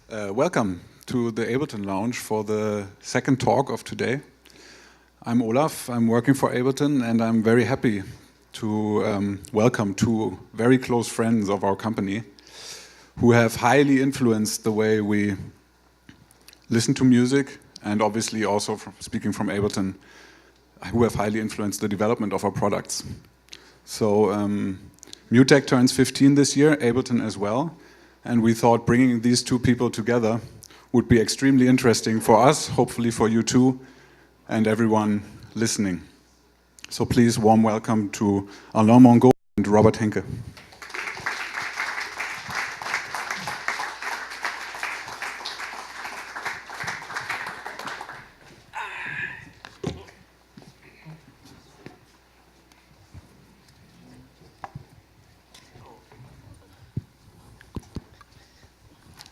Welcome to the Ableton Lounge for the second talk of today. I'm Olaf, I'm working for Ableton, and I'm very happy to welcome two very close friends of our company who have highly influenced the way we listen to music, and obviously also speaking from Ableton, who have highly influenced the development of our products. So Mutech turns 15 this year, Ableton as well. And we thought bringing these two people together would be extremely interesting for us, hopefully for you too, and everyone listening. So please, warm welcome to Alain Mongo and Robert Henke.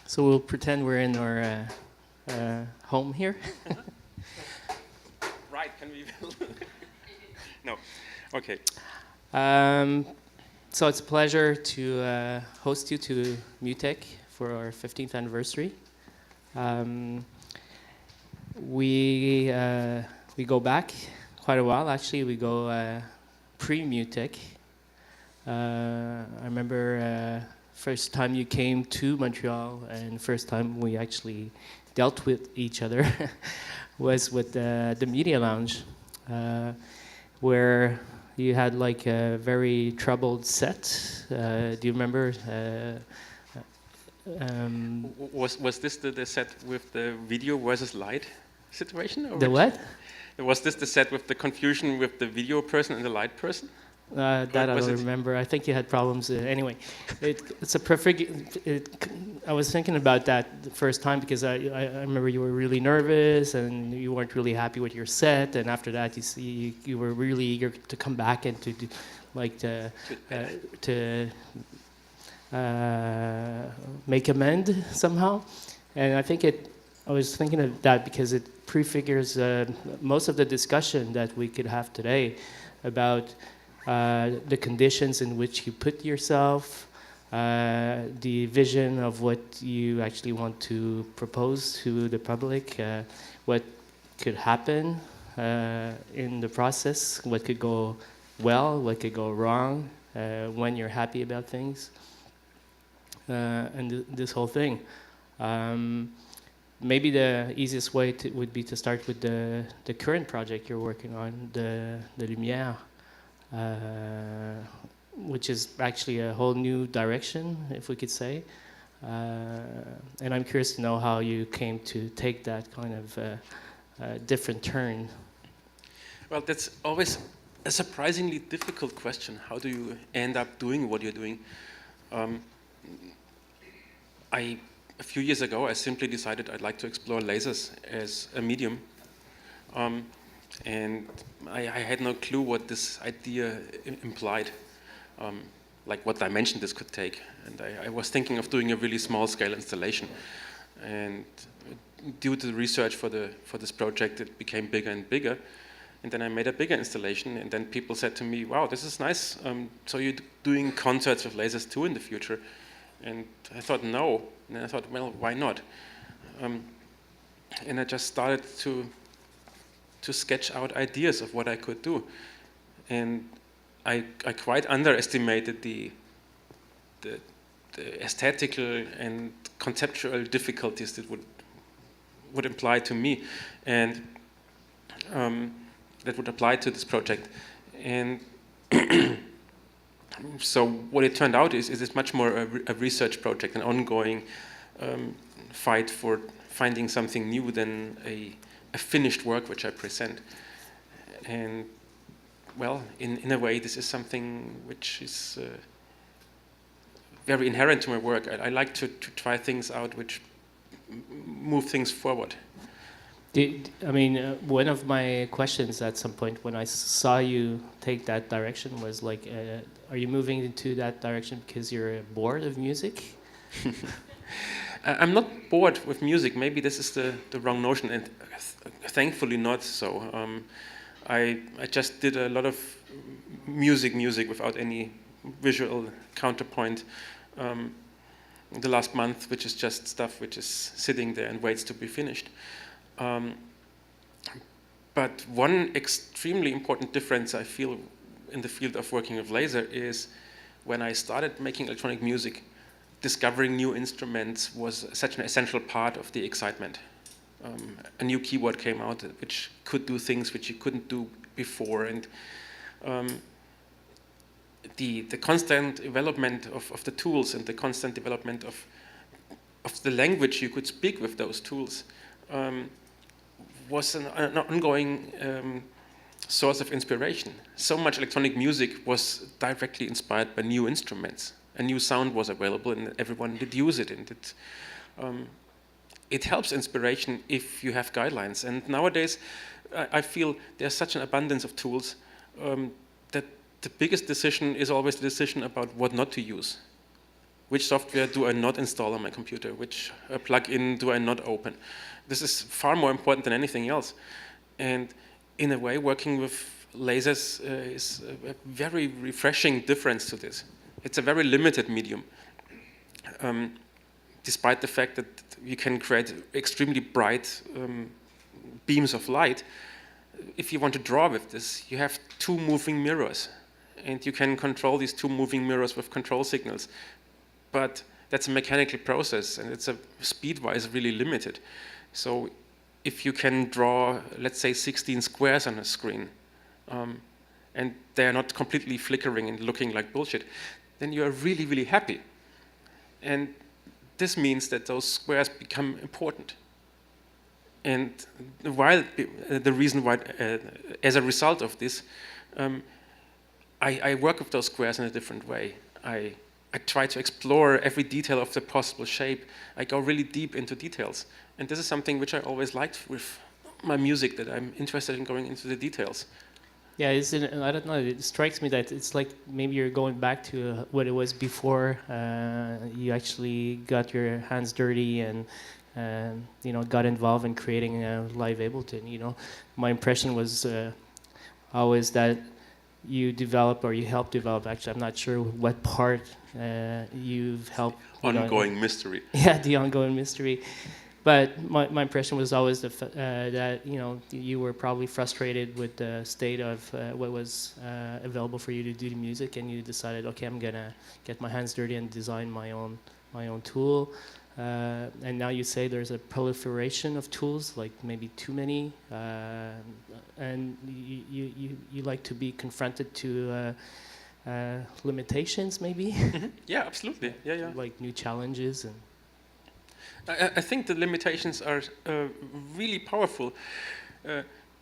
So we'll pretend we're in our home here. Right, can we? No, okay. So it's a pleasure to host you to Mutech for our 15th anniversary. We go back quite a while, actually. We go pre-Mutech. I remember first time you came to Montreal and first time we actually dealt with each other was with the Media Lounge, where you had like a very troubled set. Do you remember? Was this the set with the video versus light situation? Or the what? Was this the set with the confusion with the video person and the light person? That I don't remember. I think you had problems. Anyway, it's a perfect. I was thinking about that the first time because I remember you were really nervous and you weren't really happy with your set. And after that, you were really eager to come back and to do, like to make amend somehow. And I think I was thinking of that because it prefigures most of the discussion that we could have today about the conditions in which you put yourself, the vision of what you actually want to propose to the public, what could happen in the process, what could go well, what could go wrong, when you're happy about things, and this whole thing. Maybe the easiest way would be to start with the current project you're working on, the Lumière. Which is actually a whole new direction, if we could say. And I'm curious to know how you came to take that kind of different turn. Well, that's always a surprisingly difficult question. How do you end up doing what you're doing? A few years ago, I simply decided I'd like to explore lasers as a medium. And I had no clue what this idea implied, like what dimension this could take. And I was thinking of doing a really small-scale installation. And due to the research for this project, it became bigger and bigger. And then I made a bigger installation, and then people said to me, wow, this is nice. So you're doing concerts with lasers too in the future? And I thought, no. And then I thought, well, why not? And I just started to sketch out ideas of what I could do. And I quite underestimated the aesthetical and conceptual difficulties that would apply to me, and that would apply to this project. And so what it turned out is it's much more a research project, an ongoing fight for finding something new than a finished work which I present. And well, in a way, this is something which is very inherent to my work. I like to try things out which move things forward. One of my questions at some point when I saw you take that direction was like, are you moving into that direction because you're bored of music? I'm not bored with music. Maybe this is the wrong notion, and thankfully not so. I just did a lot of music without any visual counterpoint. the last month, which is just stuff which is sitting there and waits to be finished. But one extremely important difference I feel in the field of working with laser is when I started making electronic music, discovering new instruments was such an essential part of the excitement. A new keyboard came out which could do things which you couldn't do before, and the constant development of the tools and the constant development of the language you could speak with those tools was an ongoing source of inspiration. So much electronic music was directly inspired by new instruments. A new sound was available and everyone did use it, and it helps inspiration if you have guidelines. And nowadays I feel there's such an abundance of tools that the biggest decision is always the decision about what not to use. Which software do I not install on my computer? Which plugin do I not open? This is far more important than anything else. And in a way, working with lasers is a very refreshing difference to this. It's a very limited medium. Despite the fact that you can create extremely bright beams of light, if you want to draw with this, you have two moving mirrors. And you can control these two moving mirrors with control signals. But that's a mechanical process, and it's speed-wise really limited. So if you can draw, let's say, 16 squares on a screen, and they're not completely flickering and looking like bullshit, then you're really, really happy. And this means that those squares become important. And the reason why, as a result of this, I work with those squares in a different way. I try to explore every detail of the possible shape. I go really deep into details. And this is something which I always liked with my music, that I'm interested in going into the details. Yeah, I don't know, it strikes me that it's like maybe you're going back to what it was before you actually got your hands dirty and got involved in creating Live Ableton. My impression was always that you develop, or you help develop, actually, I'm not sure what part you've helped. Ongoing mystery. Yeah, the ongoing mystery. But my impression was always that you were probably frustrated with the state of what was available for you to do the music, and you decided, okay, I'm gonna get my hands dirty and design my own tool. And now you say there's a proliferation of tools, like maybe too many, and you like to be confronted to limitations, maybe. Mm-hmm. Yeah, absolutely. Yeah. Like new challenges and. I think the limitations are really powerful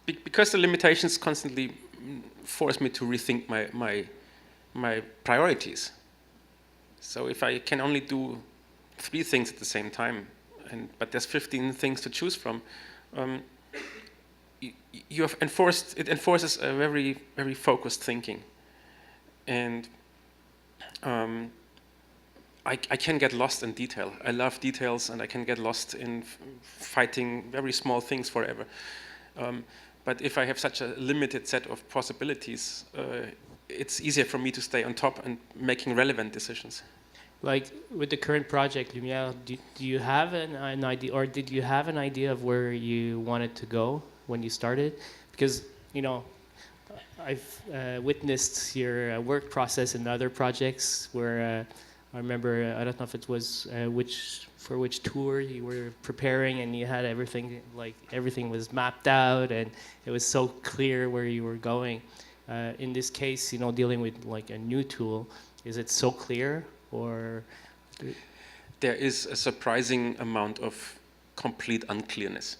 because the limitations constantly force me to rethink my priorities. So if I can only do 3 things at the same time, but there's 15 things to choose from, it enforces a very, very focused thinking. And I can get lost in detail. I love details, and I can get lost in fighting very small things forever. But if I have such a limited set of possibilities, it's easier for me to stay on top and making relevant decisions. Like with the current project, Lumiere, do you have an idea, or did you have an idea of where you wanted to go when you started? Because, I've witnessed your work process in other projects where I remember, I don't know if it was for which tour you were preparing, and you had everything was mapped out, and it was so clear where you were going. In this case, dealing with like a new tool, is it so clear, or? There is a surprising amount of complete unclearness,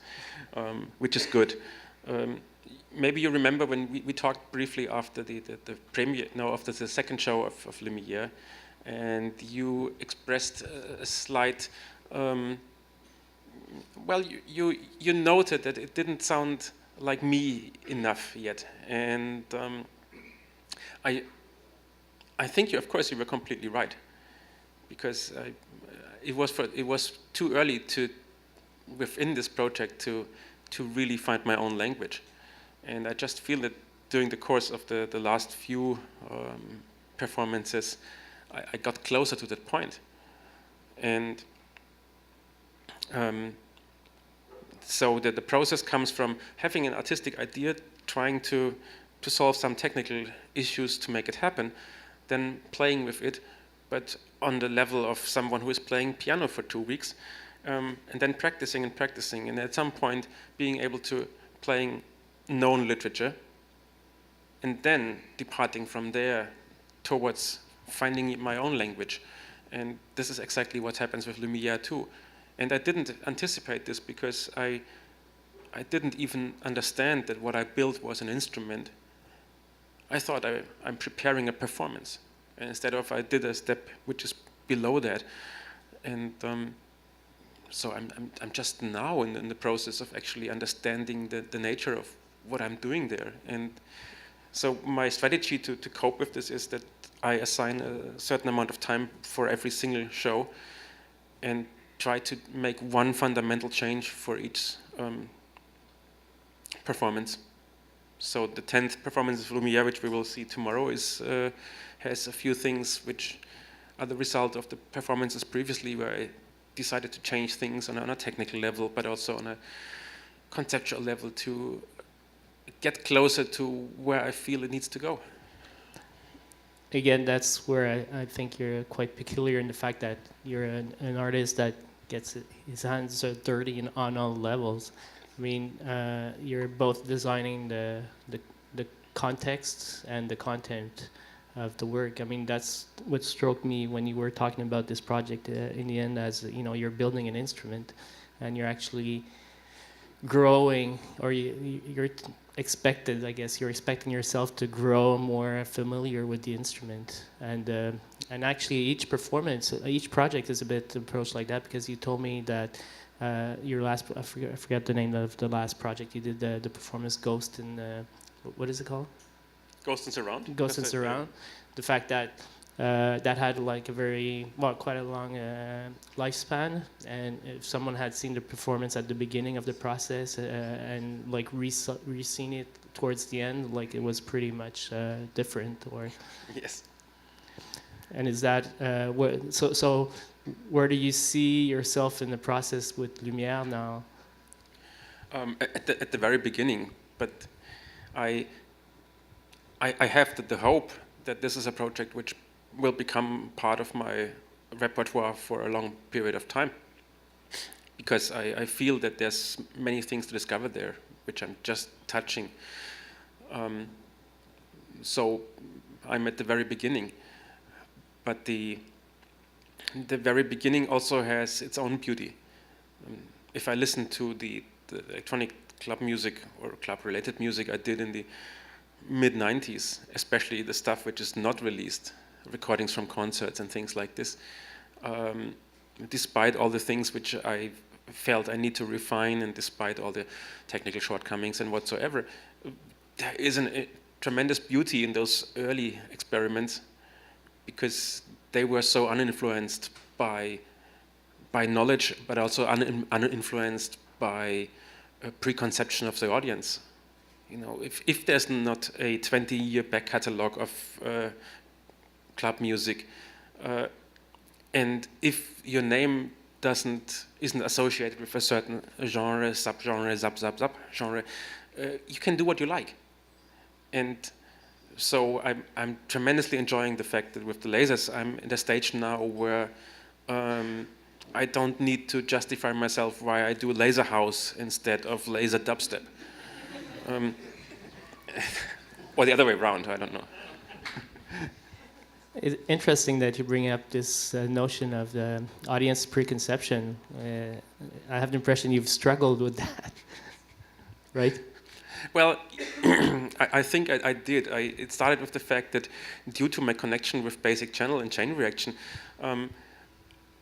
which is good. Maybe you remember when we talked briefly after the premiere, after the second show of Lumiere, and you expressed a slight, you noted that it didn't sound like me enough yet, and I think of course you were completely right, because it was too early within this project to really find my own language, and I just feel that during the course of the last few performances, I got closer to that point. And so the process comes from having an artistic idea, trying to solve some technical issues to make it happen, then playing with it, but on the level of someone who is playing piano for 2 weeks, and then practicing and practicing, and at some point being able to playing known literature, and then departing from there towards finding my own language. And this is exactly what happens with Lumière too. And I didn't anticipate this because I didn't even understand that what I built was an instrument. I thought I'm preparing a performance. And instead of, I did a step which is below that. And so I'm just now in the process of actually understanding the nature of what I'm doing there. And so my strategy to cope with this is that I assign a certain amount of time for every single show and try to make one fundamental change for each performance. So the 10th performance of Lumière, which we will see tomorrow, has a few things which are the result of the performances previously, where I decided to change things on a technical level, but also on a conceptual level to get closer to where I feel it needs to go. Again, that's where I think you're quite peculiar in the fact that you're an artist that gets his hands dirty on all levels. I mean, you're both designing the context and the content of the work. I mean, that's what struck me when you were talking about this project in the end, as you're building an instrument and you're actually growing, or you're expected, I guess, you're expecting yourself to grow more familiar with the instrument. And actually each performance, each project is a bit approached like that, because you told me that your last, I forget the name of the last project you did, the performance Ghost in, what is it called? Ghost and Surround. Ghost and Surround. The fact that that had like quite a long lifespan, and if someone had seen the performance at the beginning of the process and like re-seen it towards the end, like it was pretty much different, or Yes. And is that so where do you see yourself in the process with Lumière now? At the very beginning, but I have the hope that this is a project which will become part of my repertoire for a long period of time, because I feel that there's many things to discover there, which I'm just touching. So I'm at the very beginning, but the very beginning also has its own beauty. If I listen to the electronic club music or club-related music I did in the mid-90s, especially the stuff which is not released, recordings from concerts and things like this, despite all the things which I felt I need to refine, and despite all the technical shortcomings and whatsoever, there is a tremendous beauty in those early experiments, because they were so uninfluenced by knowledge, but also uninfluenced by a preconception of the audience. If there's not a 20-year back catalog of club music, and if your name isn't associated with a certain genre, subgenre, genre, you can do what you like. And so I'm tremendously enjoying the fact that with the lasers, I'm in a stage now where I don't need to justify myself why I do laser house instead of laser dubstep. Or the other way around, I don't know. It's interesting that you bring up this notion of the audience preconception. I have the impression you've struggled with that, right? Well, I think I did. It started with the fact that due to my connection with basic channel and chain reaction,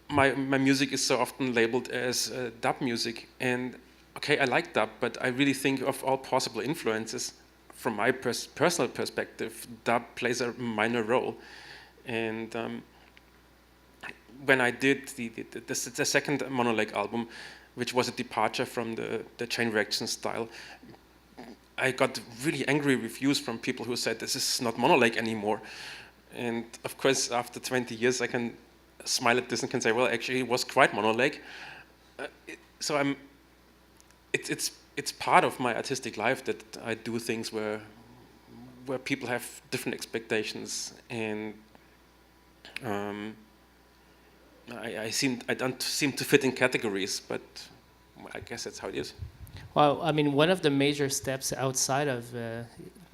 my music is so often labeled as dub music. And okay, I like dub, but I really think of all possible influences. From my personal perspective, dub plays a minor role. And when I did the second Monolake album, which was a departure from the chain reaction style, I got really angry reviews from people who said this is not Monolake anymore. And of course, after 20 years, I can smile at this and can say, well, actually, it was quite monolake. So it's part of my artistic life that I do things where people have different expectations, and I don't seem to fit in categories, but I guess that's how it is. Well, I mean, one of the major steps outside of the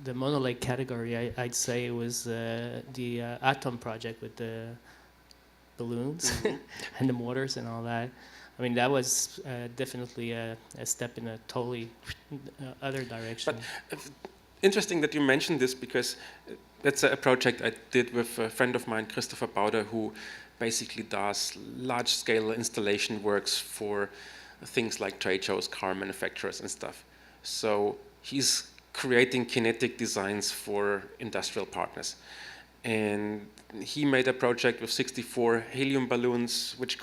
monolake category, I'd say, was the Atom project with the balloons and the motors and all that. I mean, that was definitely a step in a totally other direction. But interesting that you mentioned this, because that's a project I did with a friend of mine, Christopher Bauder, who basically does large-scale installation works for things like trade shows, car manufacturers and stuff. So he's creating kinetic designs for industrial partners. And he made a project with 64 helium balloons, which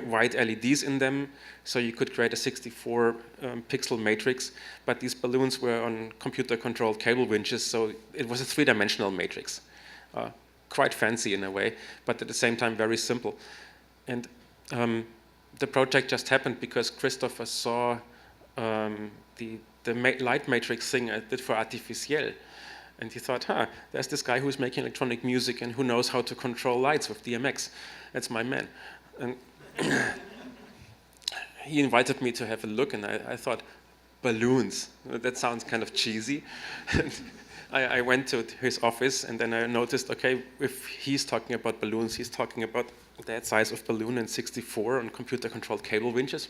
white LEDs in them, so you could create a 64 pixel matrix, but these balloons were on computer-controlled cable winches, so it was a three-dimensional matrix. Quite fancy in a way, but at the same time very simple. And the project just happened because Christopher saw the light matrix thing I did for Artificiel. And he thought, there's this guy who's making electronic music and who knows how to control lights with DMX. That's my man. And he invited me to have a look, and I thought, balloons, that sounds kind of cheesy. I went to his office, and then I noticed, okay, if he's talking about balloons, he's talking about that size of balloon and 64 on computer-controlled cable winches.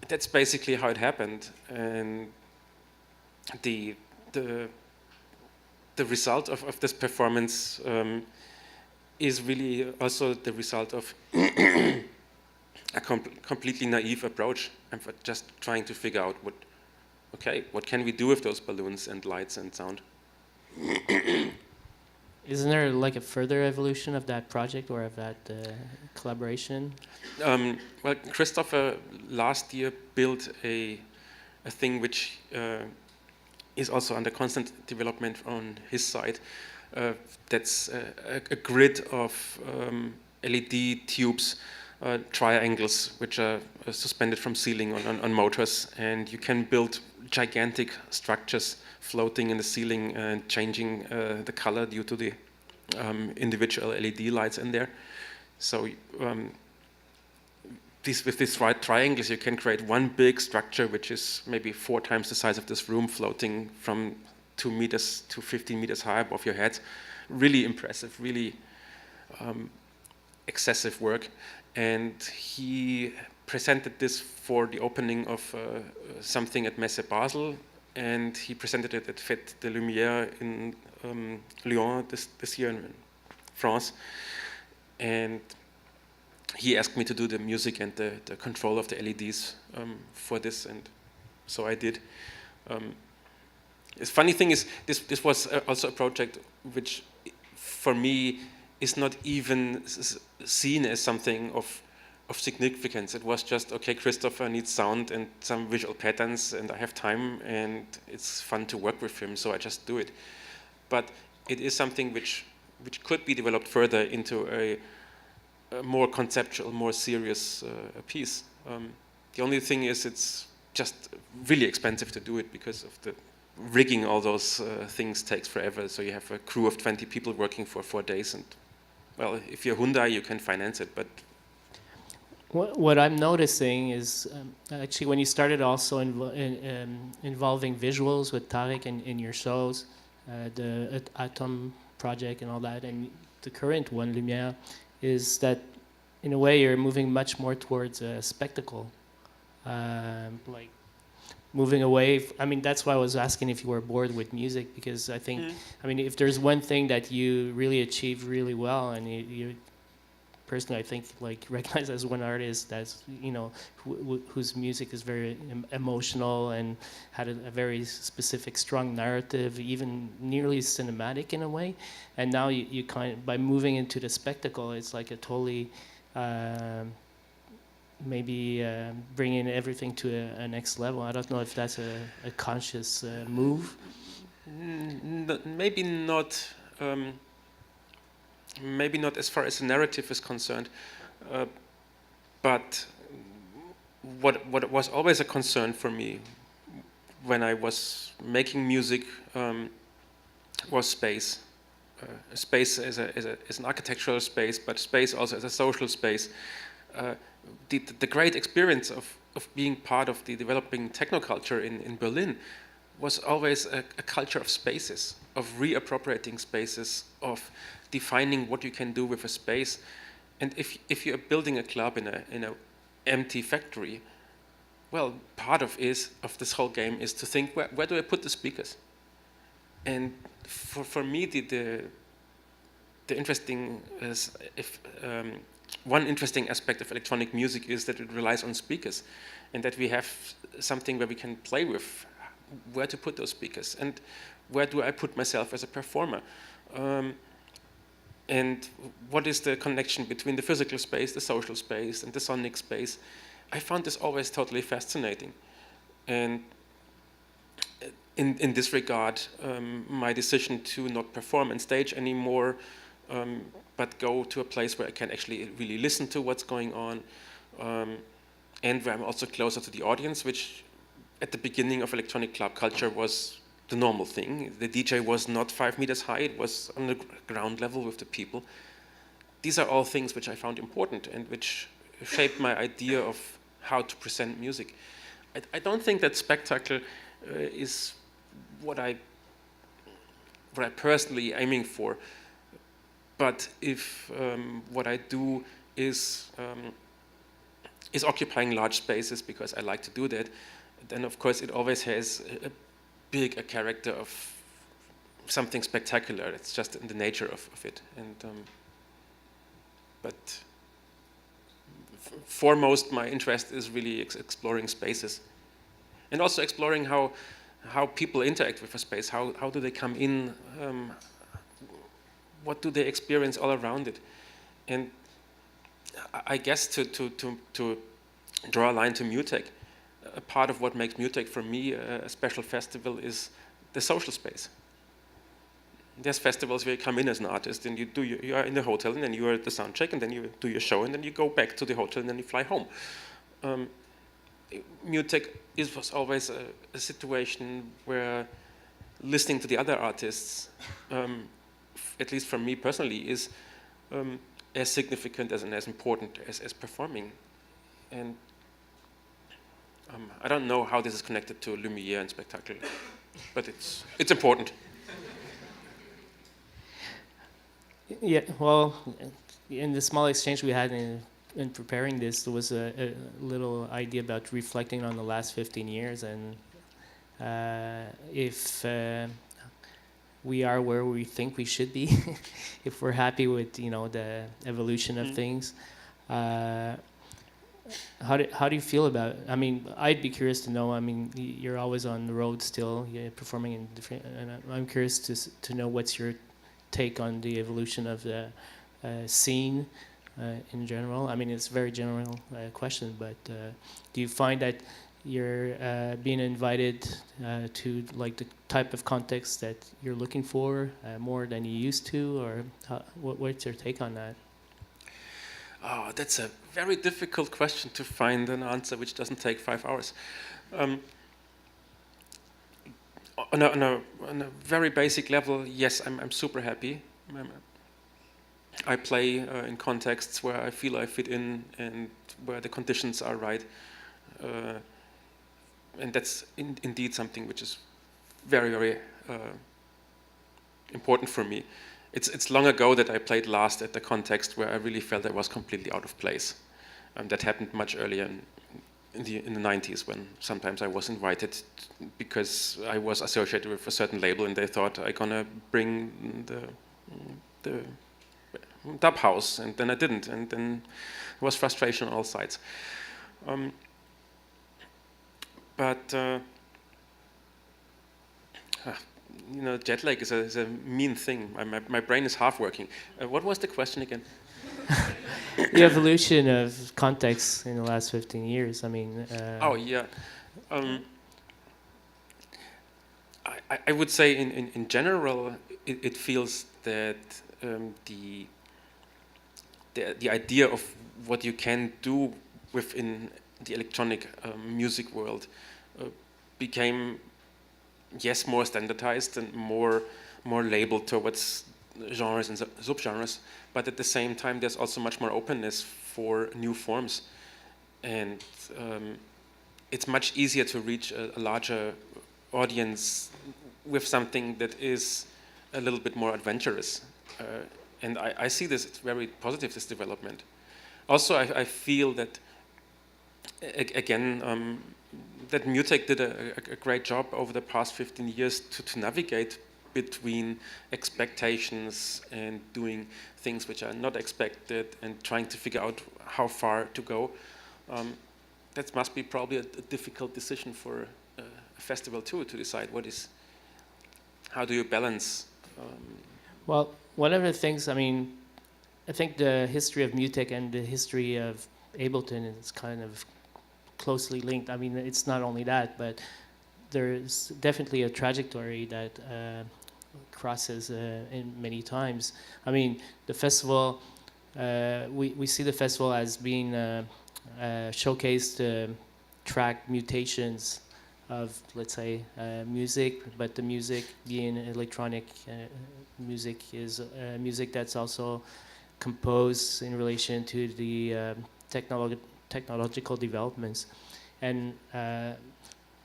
That's basically how it happened, and the result of this performance is really also the result of a completely naive approach. I'm just trying to figure out what can we do with those balloons and lights and sound. Isn't there like a further evolution of that project or of that collaboration? Well, Christopher last year built a thing which is also under constant development on his side. That's a grid of LED tubes, triangles, which are suspended from ceiling on motors, and you can build gigantic structures floating in the ceiling and changing the color due to the individual LED lights in there. So with these triangles, you can create one big structure, which is maybe 4 times the size of this room, floating from 2 meters to 15 meters high above your head. Really impressive, really excessive work. And he presented this for the opening of something at Messe Basel, and he presented it at Fête des Lumières in Lyon this year in France. And he asked me to do the music and the control of the LEDs for this, and so I did. The funny thing is, this was also a project which, for me, is not even seen as something of significance. It was just, okay, Christopher needs sound and some visual patterns, and I have time, and it's fun to work with him, so I just do it. But it is something which could be developed further into a more conceptual, more serious piece. The only thing is, it's just really expensive to do it because of the rigging. All those things takes forever. So you have a crew of 20 people working for 4 days, and well, if you're Hyundai, you can finance it, but. What I'm noticing is actually when you started also involving visuals with Tarek in your shows, the Atom project and all that, and the current one, Lumière, is that in a way you're moving much more towards a spectacle, like moving away. I mean, that's why I was asking if you were bored with music, because I think, I mean, if there's one thing that you really achieved really well, and you personally, I think, like, recognized as one artist that's, you know, whose music is very emotional and had a very specific, strong narrative, even nearly cinematic in a way. And now you kind of, by moving into the spectacle, it's like a totally, maybe bringing everything to a next level. I don't know if that's a conscious move. Maybe not. maybe not as far as the narrative is concerned, but what was always a concern for me when I was making music was space. Space as an architectural space, but space also as a social space. The great experience of being part of the developing technoculture in Berlin was always a culture of spaces, of reappropriating spaces, of defining what you can do with a space. And if you're building a club in a empty factory, well, part of this whole game is to think, where do I put the speakers? And for me, the interesting is one interesting aspect of electronic music is that it relies on speakers, and that we have something where we can play with where to put those speakers and where do I put myself as a performer, and what is the connection between the physical space, the social space, and the sonic space. I found this always totally fascinating, and in this regard, my decision to not perform on stage anymore, but go to a place where I can actually really listen to what's going on, and where I'm also closer to the audience, which at the beginning of electronic club culture was the normal thing. The DJ was not 5 meters high, it was on the ground level with the people. These are all things which I found important and which shaped my idea of how to present music. I don't think that spectacle is what I personally aiming for. But if what I do is occupying large spaces because I like to do that, then of course it always has a character of something spectacular. It's just in the nature of it. And but foremost, my interest is really exploring spaces, and also exploring how people interact with a space. How do they come in? What do they experience all around it? And I guess to draw a line to MUTEC, a part of what makes MUTEC for me a special festival is the social space. There's festivals where you come in as an artist and you are in the hotel and then you are at the sound check and then you do your show and then you go back to the hotel and then you fly home. MUTEC was always a situation where listening to the other artists, at least for me personally, is as significant and as important as performing. And I don't know how this is connected to Lumiere and spectacle, but it's important. Yeah, well, in the small exchange we had in preparing this, there was a little idea about reflecting on the last 15 years and if we are where we think we should be, if we're happy with the evolution of things. How do you feel about it? I mean, I'd be curious to know. I mean, you're always on the road still, you're performing in different. And I'm curious to know what's your take on the evolution of the scene in general. I mean, it's a very general question, but do you find that you're being invited to like the type of context that you're looking for more than you used to, or what's your take on that? Oh, that's a very difficult question to find an answer which doesn't take 5 hours. On a very basic level, yes, I'm super happy. I play in contexts where I feel I fit in and where the conditions are right. And that's indeed something which is very, very important for me. It's long ago that I played last at the context where I really felt I was completely out of place. That happened much earlier in the 90s, when sometimes I was invited because I was associated with a certain label and they thought I'm gonna bring the dub house, and then I didn't, and then there was frustration on all sides. Jet lag is a mean thing. My brain is half working. What was the question again? The evolution of context in the last 15 years. I mean. Oh yeah. I would say in general, it feels that the the idea of what you can do within the electronic music world became, yes, more standardized and more labeled towards genres and subgenres, but at the same time there's also much more openness for new forms, and it's much easier to reach a larger audience with something that is a little bit more adventurous, and I see this, it's very positive, this development. Also, I feel that again, that Mutech did a great job over the past 15 years to navigate between expectations and doing things which are not expected and trying to figure out how far to go. That must be probably a difficult decision for a festival too, to decide how do you balance? Well, one of the things, I mean, I think the history of Mutech and the history of Ableton is kind of closely linked. I mean, it's not only that, but there's definitely a trajectory that crosses in many times. I mean, the festival, we see the festival as being showcased to track mutations of, let's say, music, but the music being electronic music is music that's also composed in relation to the technological developments. And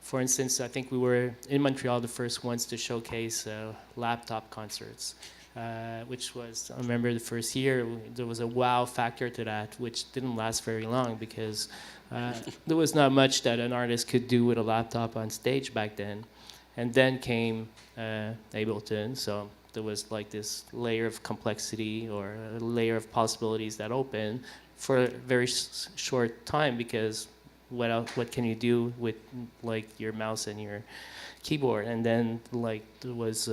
for instance, I think we were in Montreal the first ones to showcase laptop concerts, which was, I remember the first year, there was a wow factor to that, which didn't last very long because there was not much that an artist could do with a laptop on stage back then. And then came Ableton, so there was like this layer of complexity or a layer of possibilities that opened for a very short time, because what can you do with like your mouse and your keyboard? And then like there was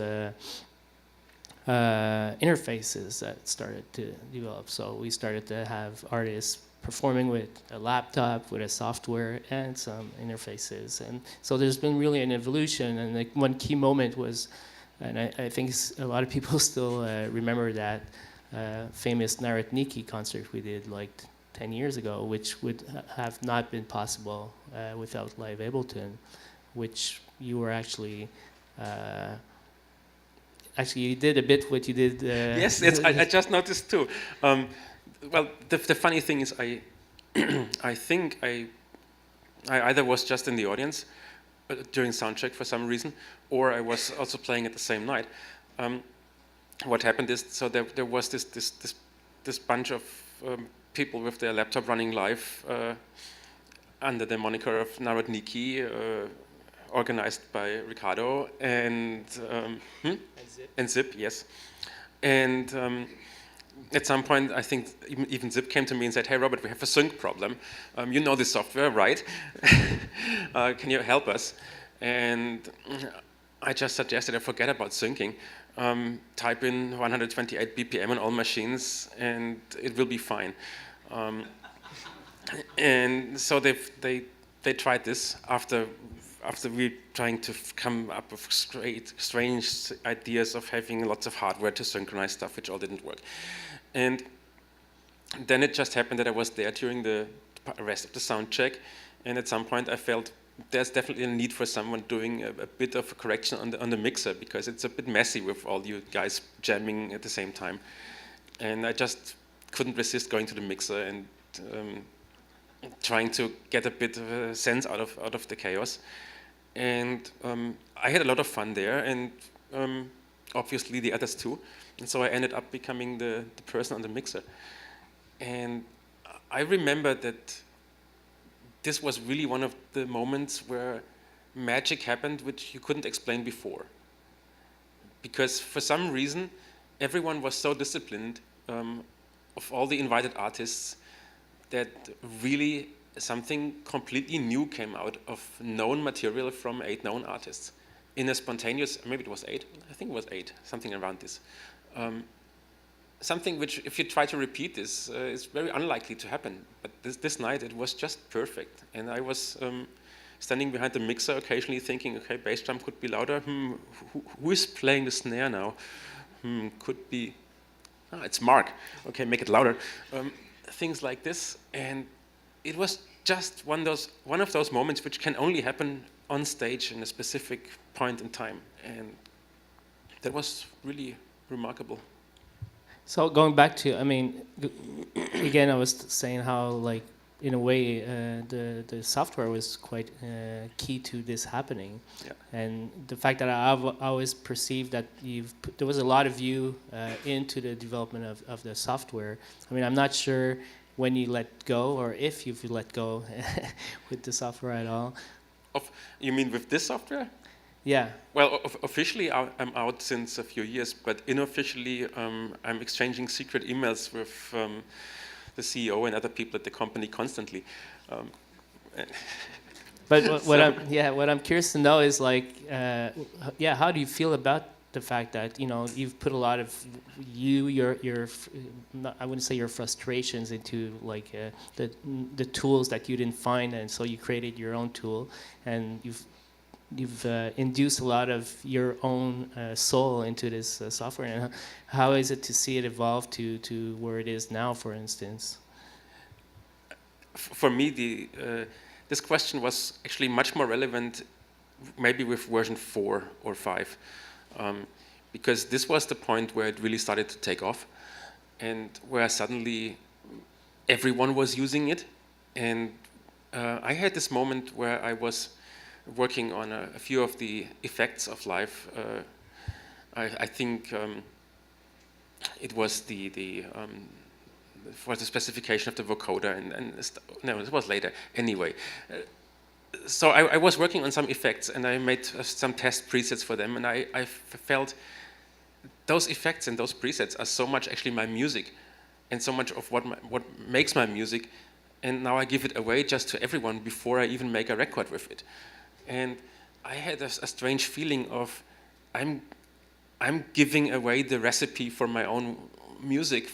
interfaces that started to develop. So we started to have artists performing with a laptop, with a software, and some interfaces. And so there's been really an evolution. And like one key moment was, and I think a lot of people still remember that famous Narodniki concert we did like 10 years ago, which would have not been possible without Live Ableton, which you were actually you did a bit what you did. Yes, I just noticed too. Well, the funny thing is, I think I either was just in the audience during soundcheck for some reason, or I was also playing at the same night. What happened is, so there was this bunch of people with their laptop running live under the moniker of Narodniki, organized by Ricardo and Zip, yes. And at some point, I think even Zip came to me and said, "Hey, Robert, we have a sync problem. You know this software, right? Can you help us?" And I just suggested I forget about syncing. Type in 128 BPM on all machines, and it will be fine. And so they tried this after we trying to come up with strange ideas of having lots of hardware to synchronize stuff, which all didn't work. And then it just happened that I was there during the rest of the sound check, and at some point I felt there's definitely a need for someone doing a bit of a correction on the mixer, because it's a bit messy with all you guys jamming at the same time. And I just couldn't resist going to the mixer and trying to get a bit of a sense out of the chaos. And I had a lot of fun there, and obviously the others too. And so I ended up becoming the person on the mixer. And I remember that this was really one of the moments where magic happened, which you couldn't explain before. Because for some reason, everyone was so disciplined, of all the invited artists, that really something completely new came out of known material from 8 known artists in a spontaneous, maybe it was 8, I think it was 8, something around this. Something which, if you try to repeat this, is very unlikely to happen. But this night, it was just perfect. And I was standing behind the mixer occasionally thinking, okay, bass drum could be louder. Who is playing the snare now? Could be Ah, it's Mark. Okay, make it louder. Things like this, and it was just one of those moments which can only happen on stage in a specific point in time, and that was really remarkable. So going back to, I mean, again, I was saying how, like, in a way, the software was quite key to this happening, Yeah. and the fact that I've always perceived that there was a lot of you into the development of the software. I mean, I'm not sure when you let go or if you've let go with the software at all. You mean with this software? Yeah. Well, officially I'm out since a few years, but unofficially I'm exchanging secret emails with the CEO and other people at the company constantly. But what I'm curious to know is, like, how do you feel about the fact that, you know, you've put a lot of your I wouldn't say your frustrations into, like, the tools that you didn't find, and so you created your own tool, and you've induced a lot of your own soul into this software. And how is it to see it evolve to where it is now, for instance? For me, this question was actually much more relevant maybe with version 4 or 5, because this was the point where it really started to take off, and where suddenly everyone was using it. And I had this moment where I was working on a few of the effects of live. I think it was for the specification of the vocoder, no, it was later. Anyway, so I was working on some effects, and I made some test presets for them, and I felt those effects and those presets are so much actually my music, and so much of what makes my music, and now I give it away just to everyone before I even make a record with it. And I had a strange feeling of I'm giving away the recipe for my own music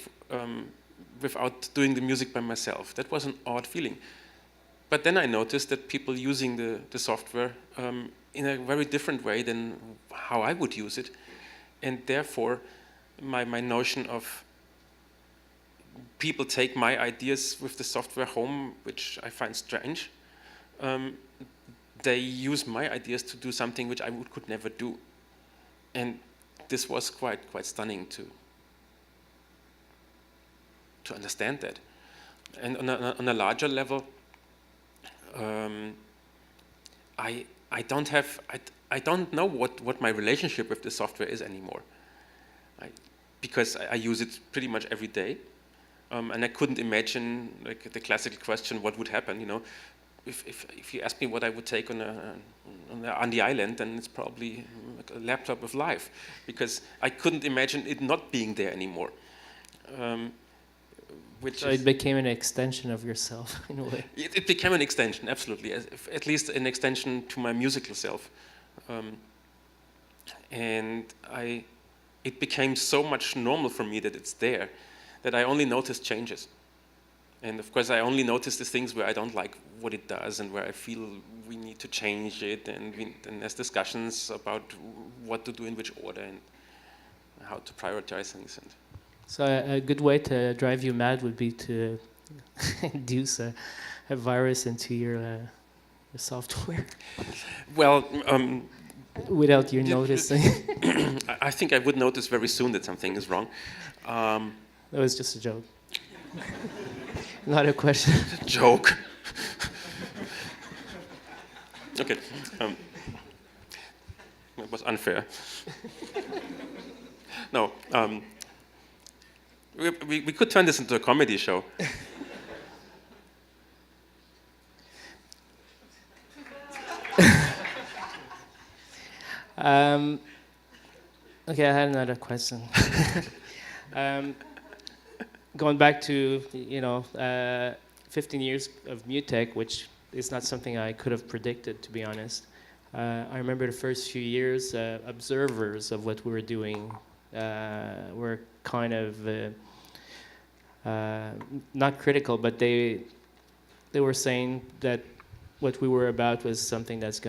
without doing the music by myself. That was an odd feeling. But then I noticed that people using the software in a very different way than how I would use it. And therefore, my notion of people take my ideas with the software home, which I find strange, they use my ideas to do something which I could never do. And this was quite stunning to understand that. And on a larger level, I don't know what my relationship with the software is anymore, because I use it pretty much every day, and I couldn't imagine, like, the classical question, what would happen, you know, if you ask me what I would take on the island, then it's probably like a laptop with Live, because I couldn't imagine it not being there anymore. So it became an extension of yourself, in a way. It became an extension, absolutely, at least an extension to my musical self. And it became so much normal for me that it's there, that I only notice changes. And of course, I only notice the things where I don't like what it does, and where I feel we need to change it, and there's discussions about what to do in which order, and how to prioritize things. And so a good way to drive you mad would be to induce a virus into your software. Well, without you noticing. I think I would notice very soon that something is wrong. That was just a joke. Not a question. Joke. Okay. It was unfair. No. We could turn this into a comedy show. Okay, I had another question. Going back to 15 years of Mutech, which is not something I could have predicted, to be honest. I remember the first few years, observers of what we were doing were kind of not critical, but they were saying that what we were about was something that's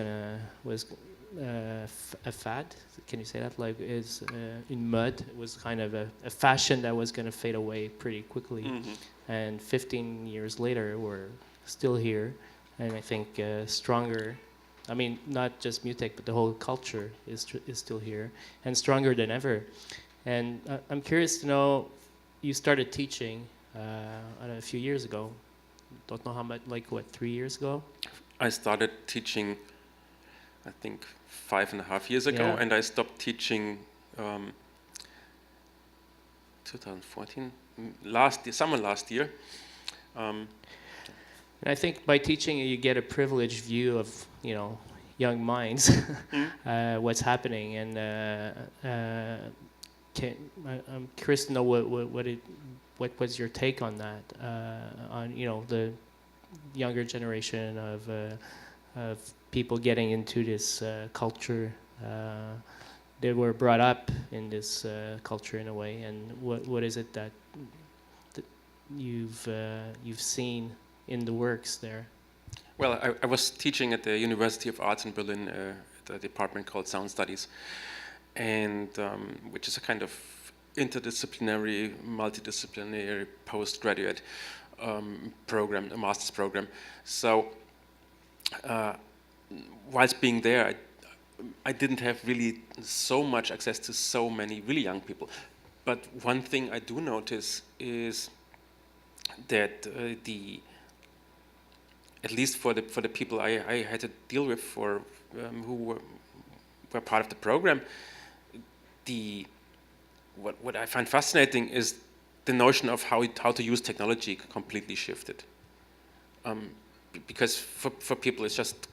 a fad. Can you say that? Like, is in mud. It was kind of a fashion that was going to fade away pretty quickly. Mm-hmm. And 15 years later, we're still here, and I think stronger. I mean, not just Mutech, but the whole culture is still here and stronger than ever. And I'm curious to know, you started teaching a few years ago. Don't know how much, like what, 3 years ago? I started teaching, I think, 5.5 years ago, Yeah. and I stopped teaching 2014, summer last year. And I think by teaching, you get a privileged view of, you know, young minds, what's happening, and I'm curious to know what was your take on that, on, you know, the younger generation of people getting into this culture. They were brought up in this culture in a way, and what is it that you've seen in the works there? Well, I was teaching at the University of Arts in Berlin, at a department called Sound Studies, and which is a kind of interdisciplinary, multidisciplinary postgraduate program, a master's program. So, whilst being there, I didn't have really so much access to so many really young people. But one thing I do notice is that at least for the people I had to deal with, who were part of the program, what I find fascinating is the notion of how to use technology completely shifted. Because for people it's just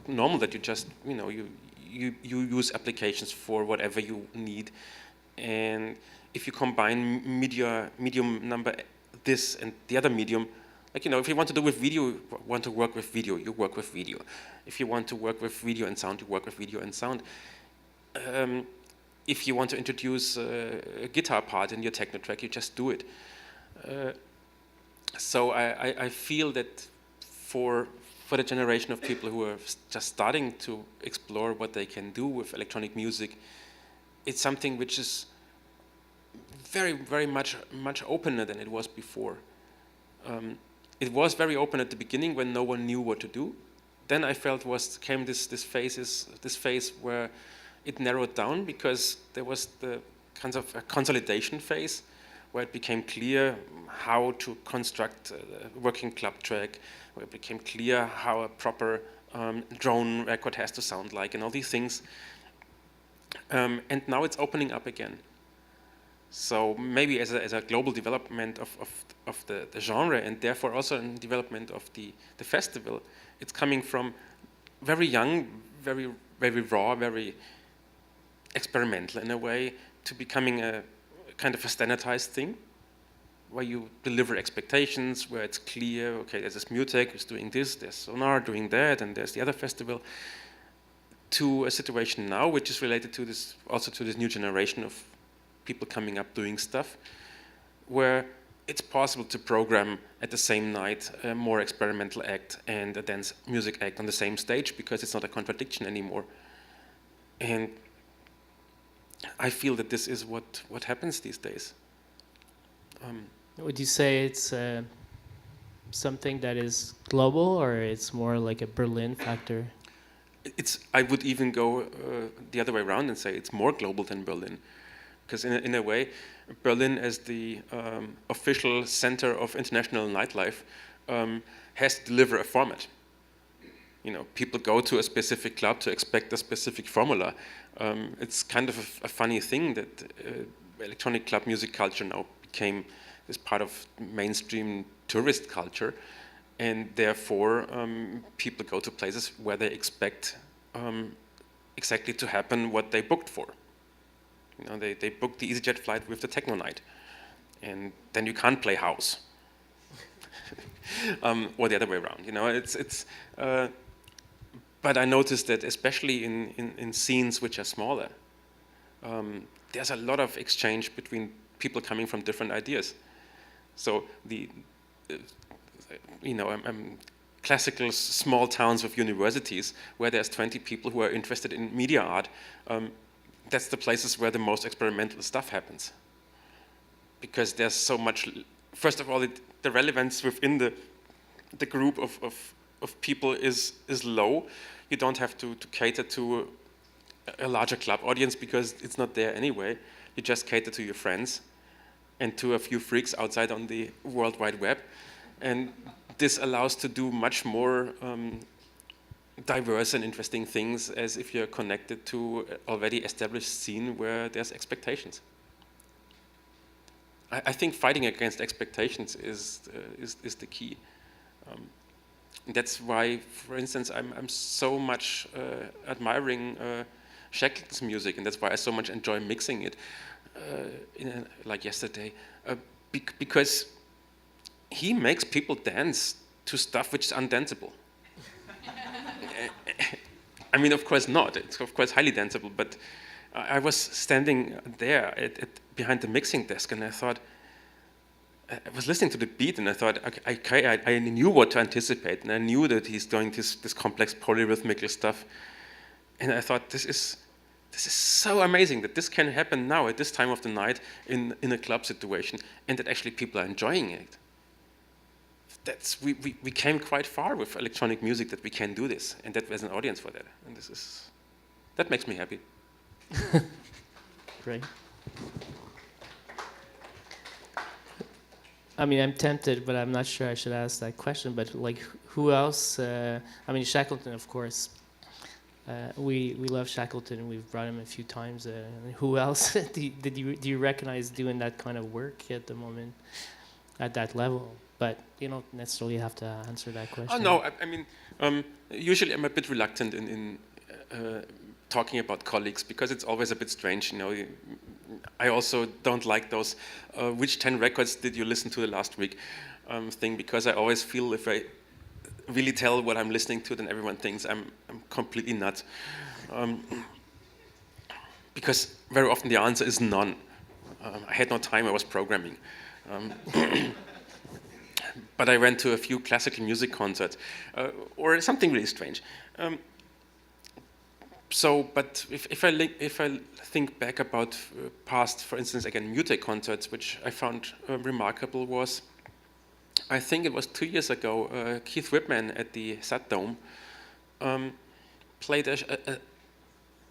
normal that you just you use applications for whatever you need, and if you combine medium number this and the other medium, like, if you want to do with video, want to work with video, you work with video. If you want to work with video and sound, you work with video and sound. If you want to introduce a guitar part in your techno track, you just do it. So I feel that for the generation of people who are just starting to explore what they can do with electronic music, it's something which is very, very much opener than it was before. It was very open at the beginning when no one knew what to do. Then I felt came this phase where it narrowed down, because there was the kind of a consolidation phase where it became clear how to construct a working club track, where it became clear how a proper drone record has to sound like, and all these things. And now it's opening up again. So maybe as a global development of the genre, and therefore also in development of the festival, it's coming from very young, very, very raw, very experimental in a way, to becoming a kind of a standardized thing, where you deliver expectations, where it's clear, okay, there's this Mutech who's doing this, there's Sonar doing that, and there's the other festival, to a situation now which is related to this, also to this new generation of people coming up doing stuff, where it's possible to program at the same night a more experimental act and a dance music act on the same stage, because it's not a contradiction anymore. And I feel that this is what happens these days. Would you say it's something that is global, or it's more like a Berlin factor? I would even go the other way around and say it's more global than Berlin. Because in a way, Berlin, as the official center of international nightlife, has to deliver a format. People go to a specific club to expect a specific formula. It's kind of a funny thing that electronic club music culture now became this part of mainstream tourist culture, and therefore people go to places where they expect exactly to happen what they booked for. They booked the EasyJet flight with the techno night, and then you can't play house, or the other way around. But I noticed that especially in scenes which are smaller, there's a lot of exchange between people coming from different ideas. So classical small towns with universities where there's 20 people who are interested in media art, that's the places where the most experimental stuff happens. Because there's so much, first of all, the relevance within the group of people is low. You don't have to cater to a larger club audience because it's not there anyway. You just cater to your friends and to a few freaks outside on the World Wide Web. And this allows to do much more diverse and interesting things as if you're connected to an already established scene where there's expectations. I think fighting against expectations is the key. That's why, for instance, I'm so much admiring Shackleton's music, and that's why I so much enjoy mixing it, like yesterday, because he makes people dance to stuff which is undanceable. I mean, of course not. It's of course highly danceable, but I was standing there behind the mixing desk, and I thought, I was listening to the beat, and I thought, okay, I knew what to anticipate, and I knew that he's doing this complex polyrhythmical stuff, and I thought, this is so amazing that this can happen now at this time of the night in a club situation, and that actually people are enjoying it. We came quite far with electronic music that we can do this, and that there's an audience for that, and that makes me happy. Great. I mean, I'm tempted, but I'm not sure I should ask that question. But like, who else? I mean, Shackleton, of course. We love Shackleton. We've brought him a few times. Who else do you recognize doing that kind of work at the moment, at that level? But you don't necessarily have to answer that question. Oh no, I mean, usually I'm a bit reluctant in talking about colleagues because it's always a bit strange, you know. I also don't like those which 10 records did you listen to the last week thing, because I always feel if I really tell what I'm listening to, then everyone thinks I'm completely nuts. Because very often the answer is none. I had no time, I was programming. But I went to a few classical music concerts, or something really strange. But if I think back about past, for instance, again, Mutec concerts, which I found remarkable, was, I think it was 2 years ago, Keith Whitman at the Sat Dome played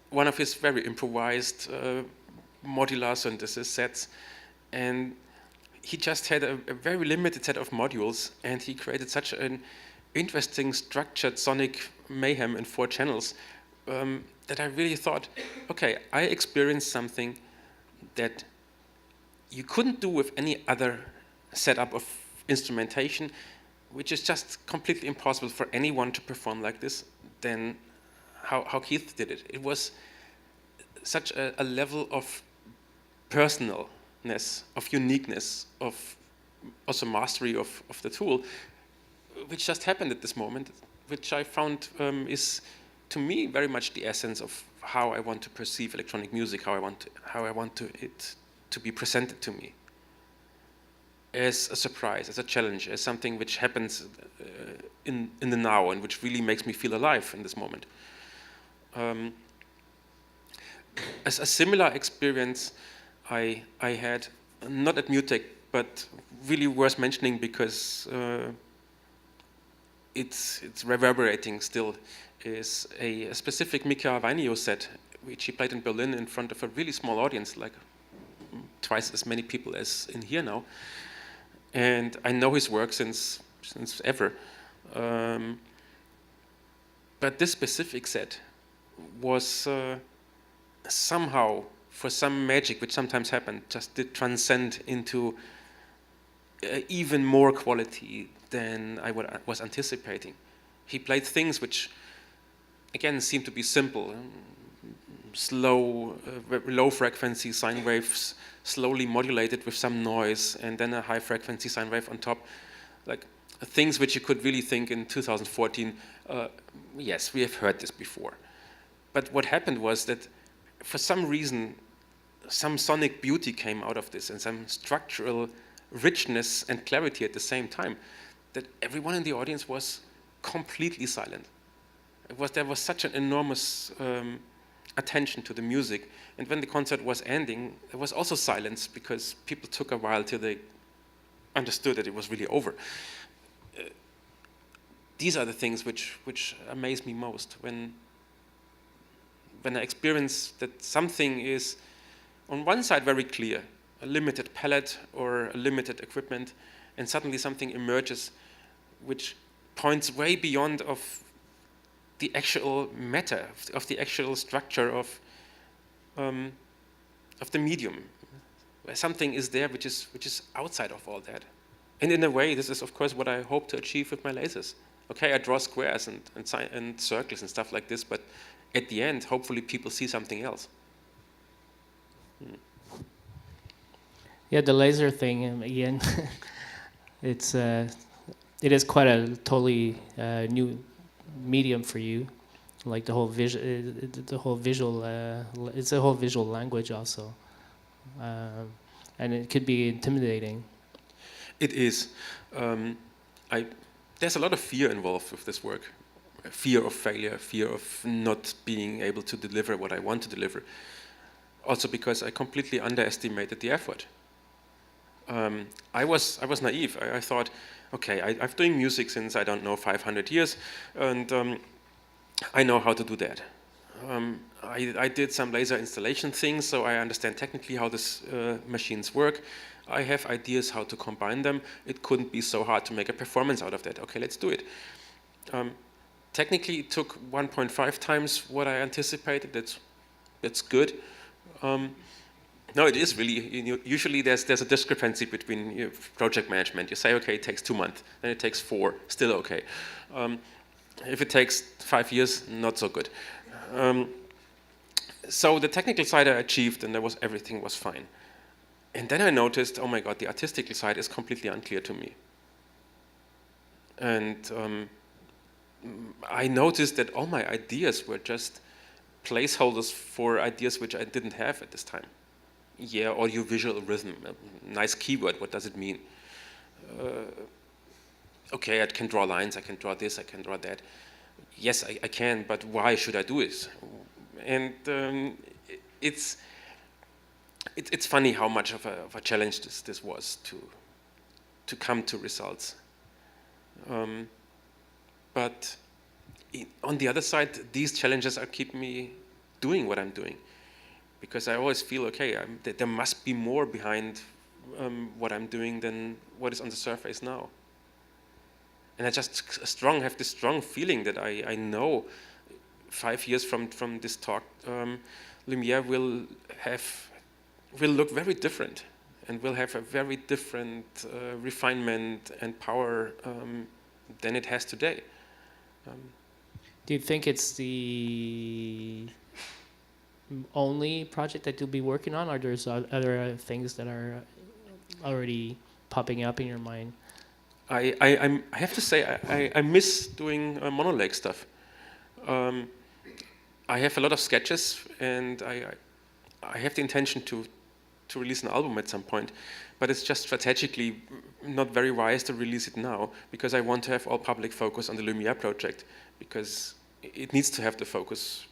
one of his very improvised modular synthesis sets, and he just had a very limited set of modules, and he created such an interesting structured sonic mayhem in 4 channels that I really thought, okay, I experienced something that you couldn't do with any other setup of instrumentation, which is just completely impossible for anyone to perform like this, than how Keith did it. It was such a level of personalness, of uniqueness, of also mastery of the tool, which just happened at this moment, which I found is, to me, very much the essence of how I want to perceive electronic music, how I want it to be presented to me, as a surprise, as a challenge, as something which happens in the now and which really makes me feel alive in this moment. As a similar experience I had, not at Mutec, but really worth mentioning because it's reverberating still, is a specific Mika Vainio set, which he played in Berlin in front of a really small audience, like twice as many people as in here now. And I know his work since ever. But this specific set was somehow, for some magic which sometimes happened, just did transcend into even more quality than I was anticipating. He played things which, again, seemed to be simple. Slow, low frequency sine waves, slowly modulated with some noise, and then a high frequency sine wave on top. Like things which you could really think in 2014, yes, we have heard this before. But what happened was that for some reason, some sonic beauty came out of this and some structural richness and clarity at the same time, that everyone in the audience was completely silent. There was such an enormous attention to the music. And when the concert was ending, there was also silence because people took a while till they understood that it was really over. These are the things which amaze me most when I experience that something is on one side very clear, a limited palette or a limited equipment, and suddenly something emerges which points way beyond of the actual matter, of the actual structure of the medium, where something is there which is outside of all that. And in a way, this is of course what I hope to achieve with my lasers. Okay, I draw squares and circles and stuff like this, but at the end, hopefully people see something else. Yeah, the laser thing again. It is quite a totally new medium for you, like the whole visual. It's a whole visual language also, and it could be intimidating. It is. There's a lot of fear involved with this work. Fear of failure, fear of not being able to deliver what I want to deliver. Also because I completely underestimated the effort. I was naive. I thought, okay, I've been doing music since, I don't know, 500 years, and I know how to do that. I did some laser installation things, so I understand technically how these machines work. I have ideas how to combine them. It couldn't be so hard to make a performance out of that. Okay, let's do it. Technically, it took 1.5 times what I anticipated. That's good. No, it is really. Usually, there's a discrepancy between project management. You say, okay, it takes 2 months, then it takes 4, still okay. If it takes 5 years, not so good. So the technical side I achieved, and everything was fine. And then I noticed, oh my God, the artistic side is completely unclear to me. And I noticed that all my ideas were just placeholders for ideas which I didn't have at this time. Yeah, audiovisual rhythm, a nice keyword, what does it mean? Okay, I can draw lines, I can draw this, I can draw that. Yes, I can, but why should I do it? And it's funny how much of a challenge this was to come to results. But on the other side, these challenges are keeping me doing what I'm doing, because I always feel, okay, there must be more behind what I'm doing than what is on the surface now. And I just have this strong feeling that I know 5 years from this talk, Lumiere will look very different and will have a very different refinement and power than it has today. Do you think it's the only project that you'll be working on, or there's other things that are already popping up in your mind? I have to say I miss doing monolake stuff. I have a lot of sketches, and I have the intention to release an album at some point, but it's just strategically not very wise to release it now, because I want to have all public focus on the Lumiere project, because it needs to have the focus,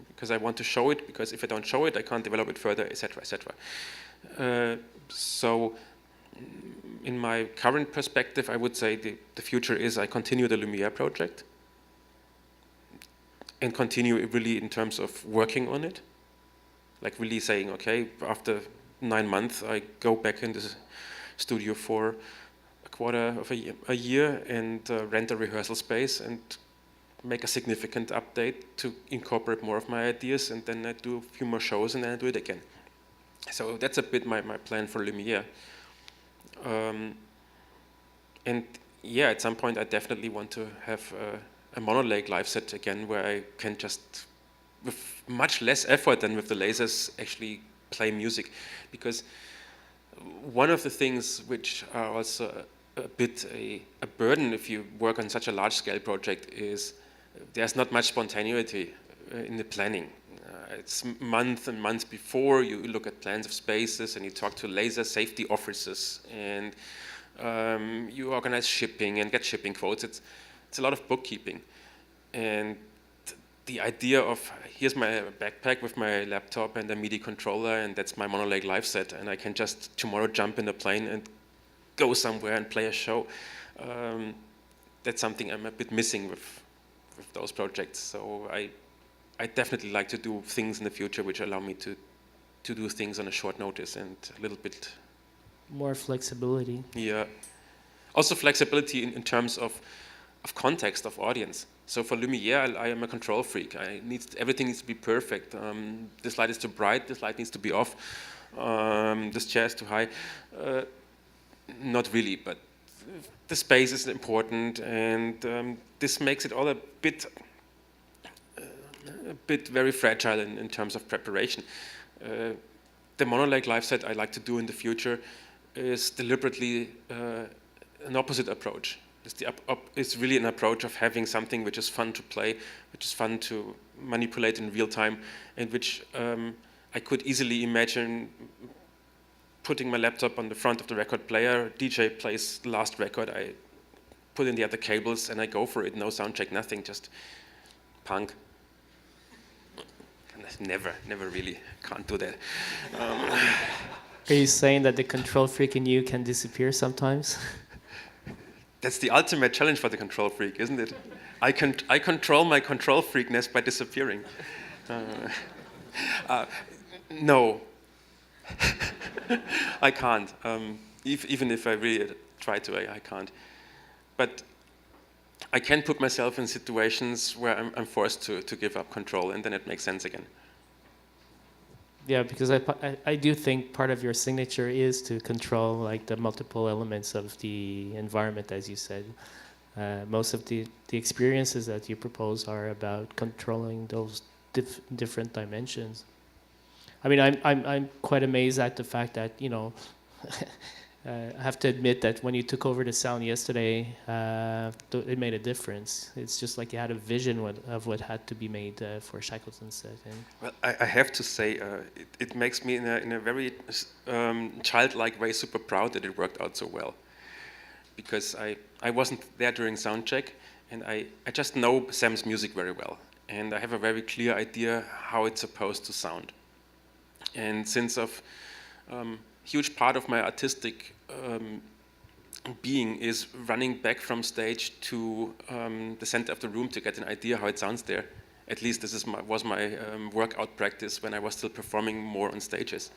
because I want to show it, because if I don't show it, I can't develop it further, etc., etc. So in my current perspective, I would say the future is I continue the Lumiere project and continue really in terms of working on it, like really saying, okay, after 9 months, I go back in the studio for a quarter of a year and rent a rehearsal space and make a significant update to incorporate more of my ideas, and then I do a few more shows and then I do it again. So that's a bit my plan for Lumiere. And yeah, at some point I definitely want to have a monolake live set again, where I can just, with much less effort than with the lasers, actually play music. Because one of the things which are also a bit a burden if you work on such a large scale project is there's not much spontaneity in the planning. It's months and months before you look at plans of spaces and you talk to laser safety officers and you organize shipping and get shipping quotes. it's a lot of bookkeeping. And the idea of, here's my backpack with my laptop and a MIDI controller, and that's my Monolake live set, and I can just tomorrow jump in a plane and go somewhere and play a show. That's something I'm a bit missing with those projects. So I definitely like to do things in the future which allow me to do things on a short notice and a little bit More flexibility. Yeah. Also flexibility in terms of context, of audience. So for Lumiere, I am a control freak. Everything needs to be perfect. This light is too bright, this light needs to be off, this chair is too high. Not really, but the space is important, and this makes it all a bit very fragile in terms of preparation. The Monolake live set I like to do in the future is deliberately an opposite approach. It's really an approach of having something which is fun to play, which is fun to manipulate in real time, and which I could easily imagine putting my laptop on the front of the record player, DJ plays the last record, I put in the other cables and I go for it, no sound check, nothing, just punk. Never really, can't do that. Are you saying that the control freak in you can disappear sometimes? That's the ultimate challenge for the control freak, isn't it? I control my control freakness by disappearing. No, I can't. Even if I really try to, I can't. But I can put myself in situations where I'm forced to give up control, and then it makes sense again. Yeah, because I do think part of your signature is to control like the multiple elements of the environment, as you said. Most of the experiences that you propose are about controlling those different dimensions. I mean, I'm quite amazed at the fact that, you know, I have to admit that when you took over the sound yesterday, it made a difference. It's just like you had a vision of what had to be made for Shackleton's set. Well, I have to say, it makes me in a very childlike way super proud that it worked out so well. Because I wasn't there during soundcheck, and I just know Sam's music very well. And I have a very clear idea how it's supposed to sound. And since a huge part of my artistic being is running back from stage to the center of the room to get an idea how it sounds there. At least this was my workout practice when I was still performing more on stages.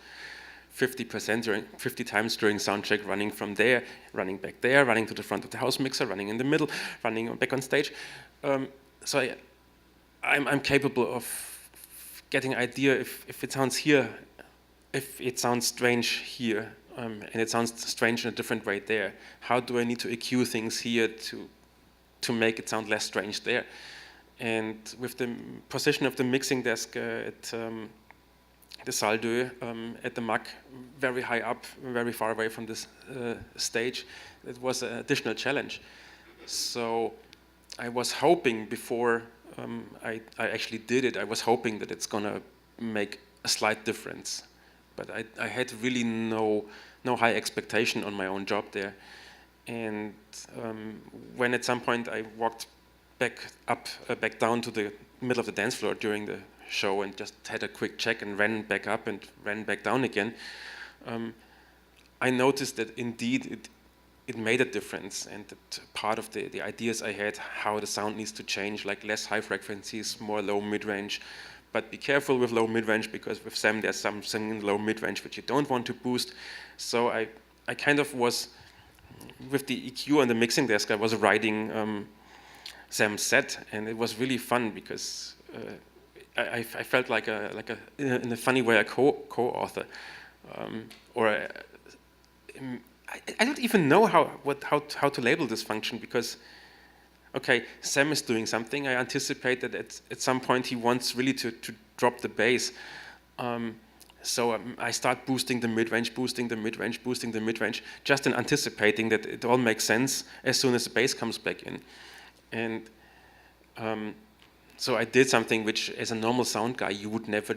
50 times during soundcheck, running from there, running back there, running to the front of the house mixer, running in the middle, running back on stage. So I'm capable of getting an idea if it sounds here, if it sounds strange here, and it sounds strange in a different way there. How do I need to EQ things here to make it sound less strange there? And with the position of the mixing desk at the Salle 2 at the MAC, very high up, very far away from this stage, it was an additional challenge. So I was hoping before I actually did it, I was hoping that it's gonna make a slight difference. But I had really no high expectation on my own job there. And when at some point I walked back down to the middle of the dance floor during the show and just had a quick check and ran back up and ran back down again, I noticed that indeed it made a difference, and that part of the ideas I had, how the sound needs to change, like less high frequencies, more low mid-range. But be careful with low mid-range, because with Sam there's something in low mid-range which you don't want to boost. So I kind of was, with the EQ on the mixing desk, I was writing Sam's set, and it was really fun because I felt like in a funny way a co-author, I don't even know how to label this function, because okay, Sam is doing something. I anticipate that at some point he wants really to drop the bass. So I start boosting the mid-range, boosting the mid-range, boosting the mid-range, just in anticipating that it all makes sense as soon as the bass comes back in. And so I did something which, as a normal sound guy, you would never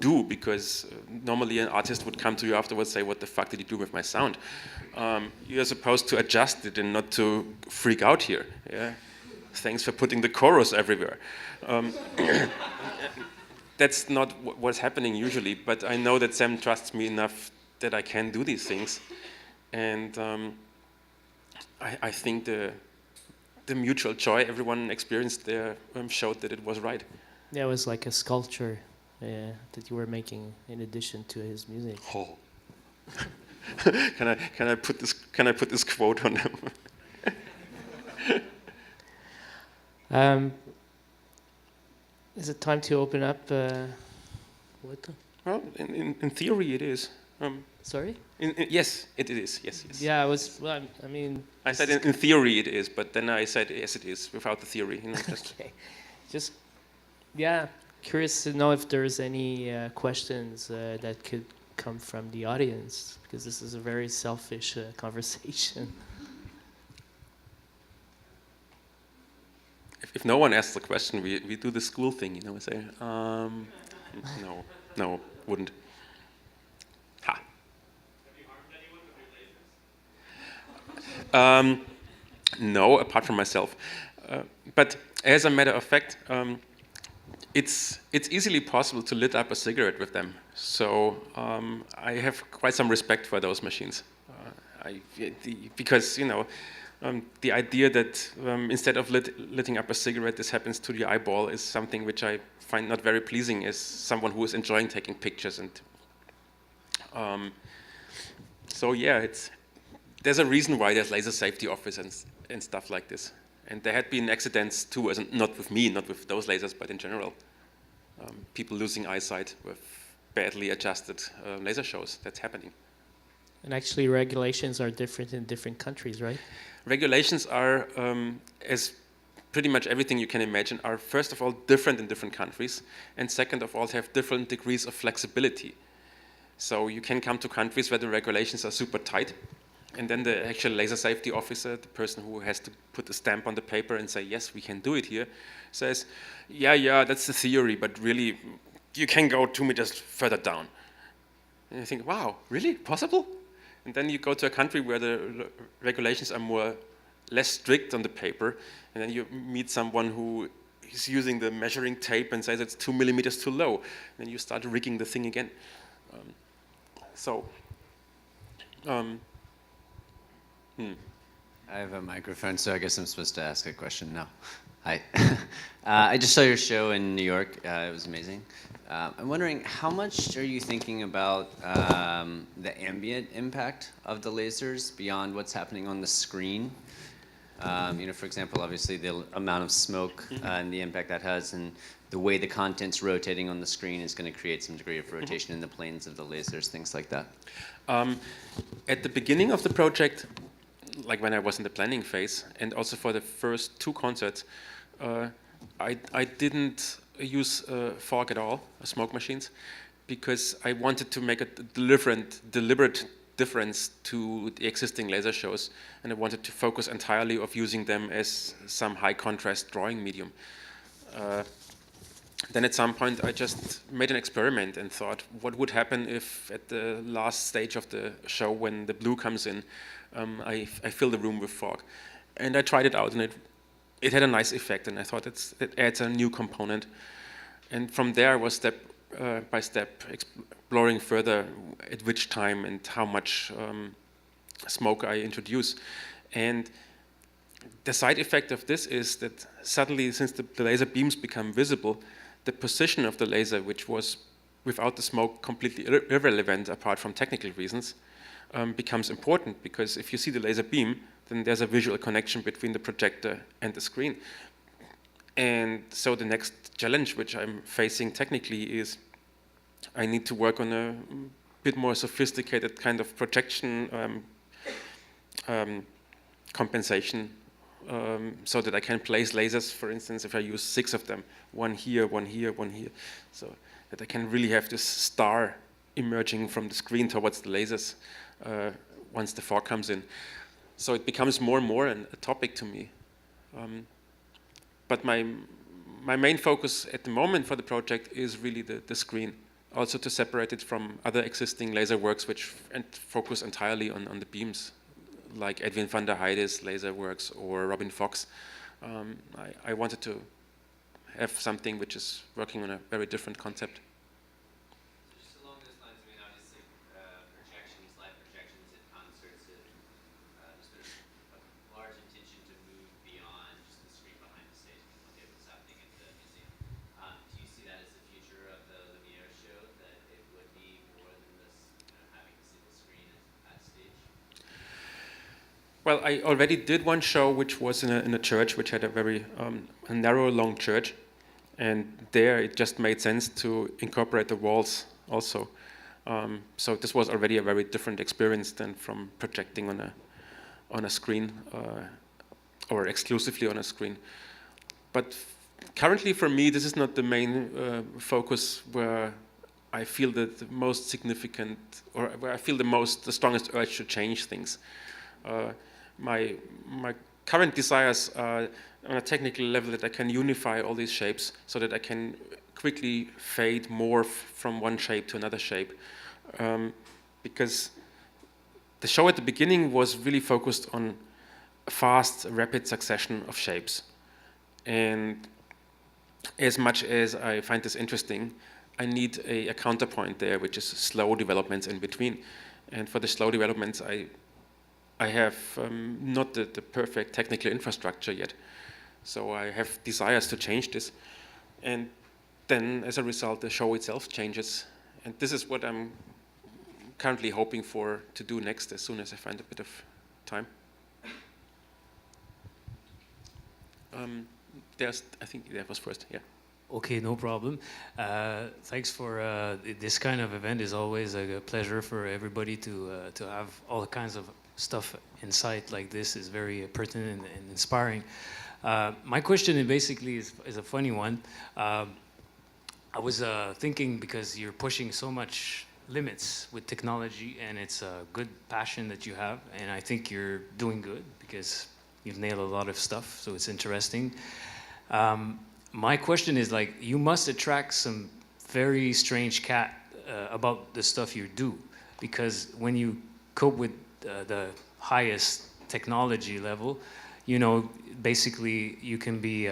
do, because normally an artist would come to you afterwards and say, what the fuck did you do with my sound? You're supposed to adjust it and not to freak out here. Yeah? thanks for putting the chorus everywhere. That's not what's happening usually, but I know that Sam trusts me enough that I can do these things. And I think the mutual joy everyone experienced there showed that it was right. Yeah, it was like a sculpture that you were making in addition to his music. Oh. Can I put this quote on him? Is it time to open up? What? Well, in theory, it is. Sorry? Yes, it is. Yes. Yeah, I was. Well, I mean. I said in theory it is, but then I said yes, it is without the theory. Just Okay. Just. Yeah, curious to know if there's any questions that could come from the audience, because this is a very selfish conversation. If no one asks the question, we do the school thing, we say, no, wouldn't. Ha. Have you harmed anyone with your lasers? No, apart from myself. But as a matter of fact, it's easily possible to lit up a cigarette with them. So I have quite some respect for those machines. Because, the idea that instead of lighting up a cigarette, this happens to the eyeball is something which I find not very pleasing as someone who is enjoying taking pictures. And so yeah, there's a reason why there's laser safety office and stuff like this. And there had been accidents too, not with me, not with those lasers, but in general. People losing eyesight with badly adjusted laser shows. That's happening. And actually, regulations are different in different countries, right? Regulations are, as pretty much everything you can imagine, are first of all different in different countries, and second of all have different degrees of flexibility. So you can come to countries where the regulations are super tight, and then the actual laser safety officer, the person who has to put a stamp on the paper and say, yes, we can do it here, says, yeah, that's the theory, but really, you can go 2 meters further down. And you think, wow, really? Possible? And then you go to a country where the regulations are less strict on the paper, and then you meet someone who is using the measuring tape and says it's 2 millimeters too low. And then you start rigging the thing again. I have a microphone, so I guess I'm supposed to ask a question now. Hi. I just saw your show in New York. It was amazing. I'm wondering, how much are you thinking about the ambient impact of the lasers beyond what's happening on the screen? For example, obviously the amount of smoke and the impact that has, and the way the content's rotating on the screen is going to create some degree of rotation in the planes of the lasers, things like that. At the beginning of the project, like when I was in the planning phase, and also for the first 2 concerts, I didn't use fog at all, smoke machines, because I wanted to make a deliberate difference to the existing laser shows, and I wanted to focus entirely of using them as some high contrast drawing medium. Then at some point I just made an experiment and thought, what would happen if at the last stage of the show, when the blue comes in, I fill the room with fog. And I tried it out, and it had a nice effect, and I thought it adds a new component. And from there I was step by step exploring further at which time and how much smoke I introduce. And the side effect of this is that suddenly, since the laser beams become visible, the position of the laser, which was without the smoke completely irrelevant apart from technical reasons, becomes important, because if you see the laser beam, then there's a visual connection between the projector and the screen. And so the next challenge which I'm facing technically is I need to work on a bit more sophisticated kind of projection compensation, so that I can place lasers, for instance, if I use 6 of them, 1 here, 1 here, 1 here, so that I can really have this star emerging from the screen towards the lasers once the fog comes in. So it becomes more and more a topic to me. But my main focus at the moment for the project is really the screen, also to separate it from other existing laser works which focus entirely on the beams, like Edwin van der Heide's laser works or Robin Fox. I wanted to have something which is working on a very different concept. Just along those lines, I mean, obviously, projections, live projections at concerts, there's been a large intention to move beyond just the screen behind the stage and look at what's happening at the museum. Do you see that as the future of the Lumiere show, that it would be more than this, having a single screen at stage? Well, I already did one show which was in a church, which had a very a narrow, long church, and there it just made sense to incorporate the walls also. So this was already a very different experience than from projecting on a screen or exclusively on a screen. But currently, for me, this is not the main focus where I feel the most significant, or where I feel the strongest urge to change things. My current desires are on a technical level that I can unify all these shapes so that I can quickly fade more from one shape to another shape. Because the show at the beginning was really focused on a fast, rapid succession of shapes. And as much as I find this interesting, I need a counterpoint there, which is slow developments in between. And for the slow developments, I have not the perfect technical infrastructure yet. So I have desires to change this. And then, as a result, the show itself changes. And this is what I'm currently hoping for to do next, as soon as I find a bit of time. I think that was first, yeah. Okay, no problem. Thanks for this kind of event. Is always a pleasure for everybody to have all kinds of stuff in sight like this. Is very pertinent and inspiring. My question basically is a funny one. I was thinking, because you're pushing so much limits with technology, and it's a good passion that you have, and I think you're doing good because you've nailed a lot of stuff, so it's interesting. My question is, like, you must attract some very strange cat about the stuff you do, because when you cope with the highest technology level, basically you can be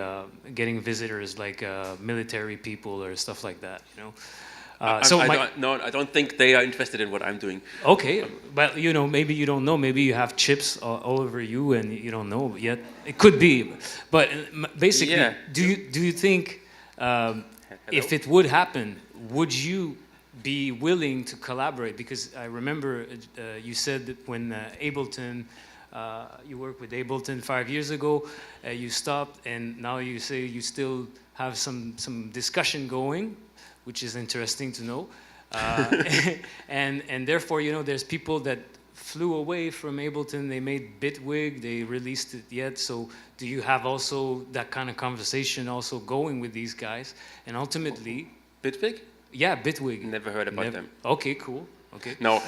getting visitors like military people or stuff like that, I don't think they are interested in what I'm doing. Okay, but maybe you don't know. Maybe you have chips all over you and you don't know yet. It could be, but basically, Yeah. do you think if it would happen, would you be willing to collaborate? Because I remember you said that when Ableton, you worked with Ableton 5 years ago, you stopped, and now you say you still have some discussion going, which is interesting to know. And therefore, there's people that flew away from Ableton. They made Bitwig. They released it yet. So do you have also that kind of conversation also going with these guys? And ultimately... Bitwig? Yeah, Bitwig. Never heard about them. Okay, cool. Okay. No.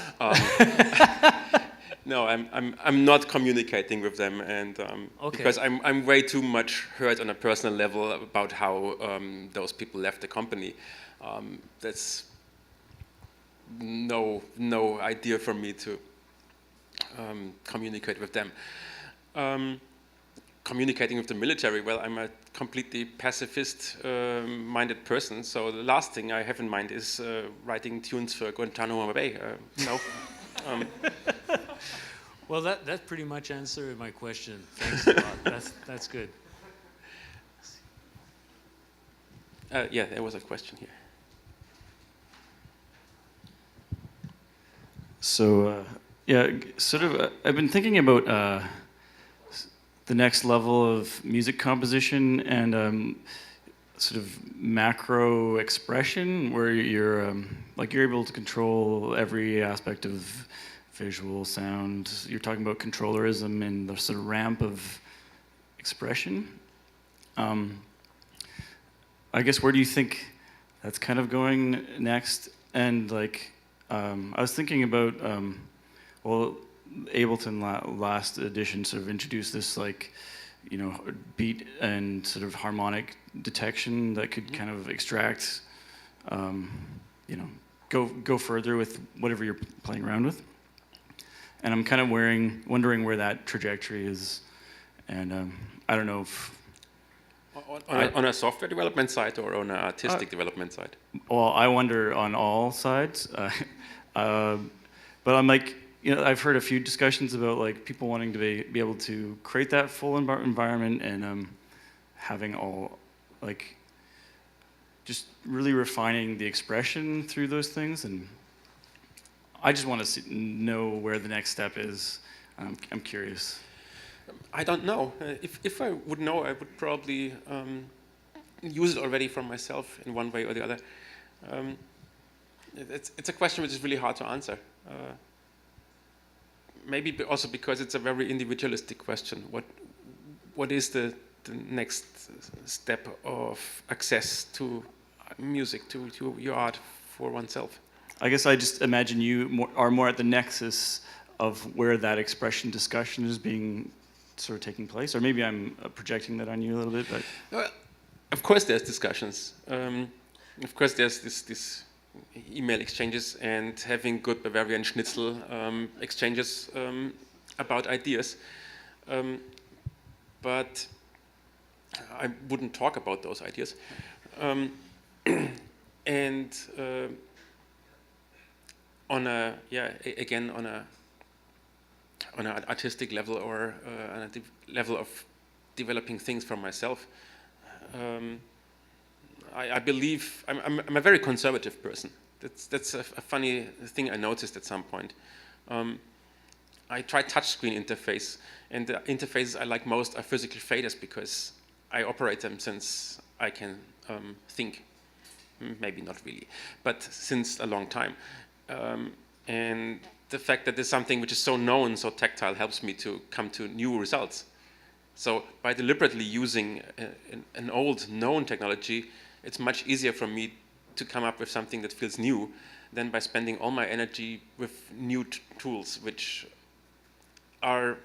No, I'm not communicating with them, and Okay. because I'm way too much hurt on a personal level about how those people left the company. That's no idea for me to communicate with them. Communicating with the military, well, I'm a completely pacifist-minded person, so the last thing I have in mind is writing tunes for Guantanamo Bay. No. Well, that pretty much answered my question. Thanks a lot. That's good. Yeah, there was a question here. So, I've been thinking about the next level of music composition and sort of macro expression, where you're able to control every aspect of visual, sound. You're talking about controllerism and the sort of ramp of expression. I guess, where do you think that's kind of going next? And I was thinking about, Ableton last edition sort of introduced this beat and sort of harmonic detection that could kind of extract, go further with whatever you're playing around with. And I'm kind of wondering where that trajectory is. And I don't know if On a software development side or on an artistic development side? Well, I wonder on all sides, but I'm like, I've heard a few discussions about like people wanting to be able to create that full environment and having all like just really refining the expression through those things, and I just want to know where the next step is. I'm curious. I don't know. If I would know, I would probably use it already for myself in one way or the other. It's a question which is really hard to answer. Maybe also because it's a very individualistic question. What is the next step of access to music, to your art for oneself? I guess I just imagine you are more at the nexus of where that expression discussion is being sort of taking place, or maybe I'm projecting that on you a little bit. But well, of course, there's discussions. Of course, there's this email exchanges and having good Bavarian Schnitzel exchanges about ideas. But I wouldn't talk about those ideas. And on a on an artistic level or on a level of developing things for myself, I believe I'm a very conservative person. That's a funny thing I noticed at some point. I tried touchscreen interface, and the interfaces I like most are physical faders because I operate them since I can think. Maybe not really, but since a long time. And the fact that there's something which is so known, so tactile, helps me to come to new results. So by deliberately using an old known technology, it's much easier for me to come up with something that feels new than by spending all my energy with new tools, which are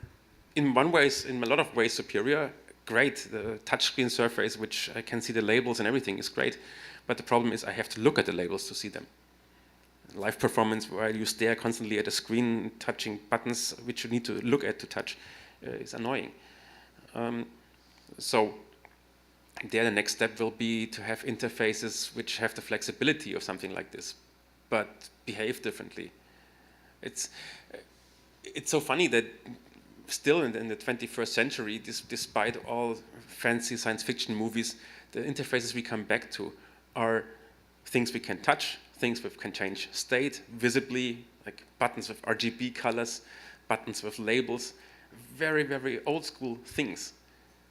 in a lot of ways superior. Great, the touchscreen surface, which I can see the labels and everything, is great. But the problem is I have to look at the labels to see them. Live performance, where you stare constantly at a screen, touching buttons which you need to look at to touch, is annoying. So there the next step will be to have interfaces which have the flexibility of something like this, but behave differently. It's so funny that still in the 21st century, despite all fancy science fiction movies, the interfaces we come back to are things we can touch, things we can change state visibly, like buttons with RGB colors, buttons with labels, very, very old school things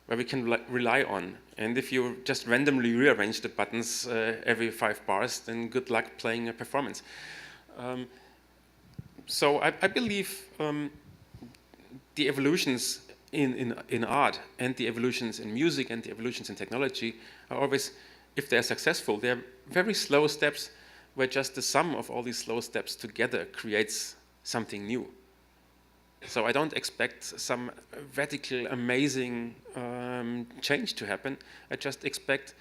where we can rely on. And if you just randomly rearrange the buttons every 5 bars, then good luck playing a performance. So I believe the evolutions in art and the evolutions in music and the evolutions in technology are always, if they're successful, they're very slow steps where just the sum of all these slow steps together creates something new. So I don't expect some radical, amazing change to happen. I just expect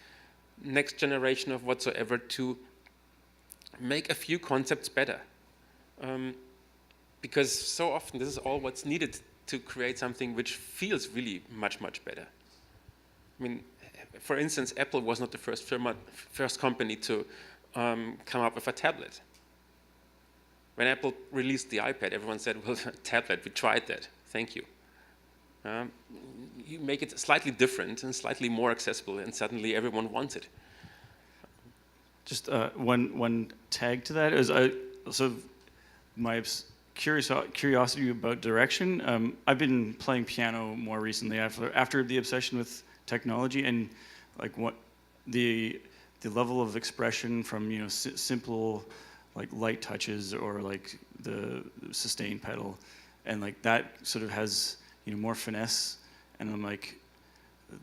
next generation of whatsoever to make a few concepts better. Because so often this is all what's needed to create something which feels really much, much better. I mean, for instance, Apple was not the first company to come up with a tablet. When Apple released the iPad, everyone said, well, tablet, we tried that, thank you. You make it slightly different and slightly more accessible, and suddenly everyone wants it. Just one tag to that is my curiosity about direction. I've been playing piano more recently after the obsession with technology, and like what the level of expression from simple like light touches or like the sustain pedal, and like that sort of has more finesse, and I'm like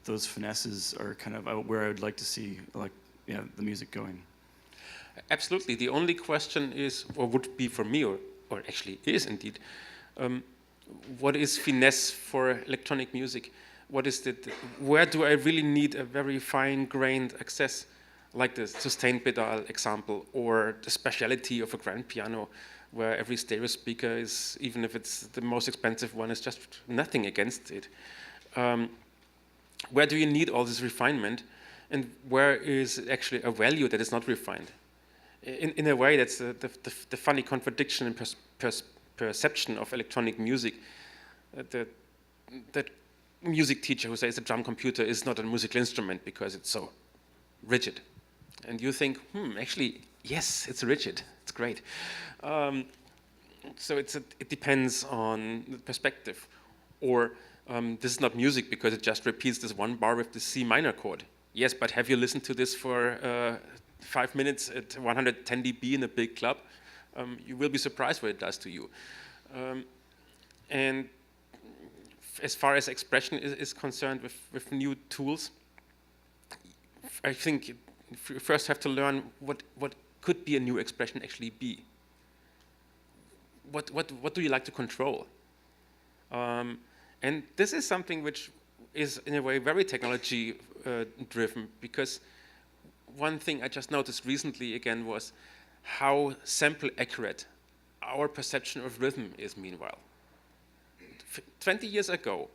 those finesses are kind of where I would like to see the music going. Absolutely. The only question is, or would be for me, or actually is indeed, what is finesse for electronic music? What is where do I really need a very fine-grained access, like the sustain pedal example, or the speciality of a grand piano, where every stereo speaker is, even if it's the most expensive one, is just nothing against it. where do you need all this refinement, and where is actually a value that is not refined? In a way, that's the funny contradiction in perception of electronic music. That music teacher who says a drum computer is not a musical instrument because it's so rigid. And you think, actually, yes, it's rigid. It's great. So it depends on the perspective. Or this is not music because it just repeats this one bar with the C minor chord. Yes, but have you listened to this for 5 minutes at 110 dB in a big club? You will be surprised what it does to you. And as far as expression is concerned with new tools, I think you first have to learn what could be a new expression actually be. What do you like to control? And this is something which is in a way very technology driven, because one thing I just noticed recently again was how sample accurate our perception of rhythm is meanwhile. 20 years ago,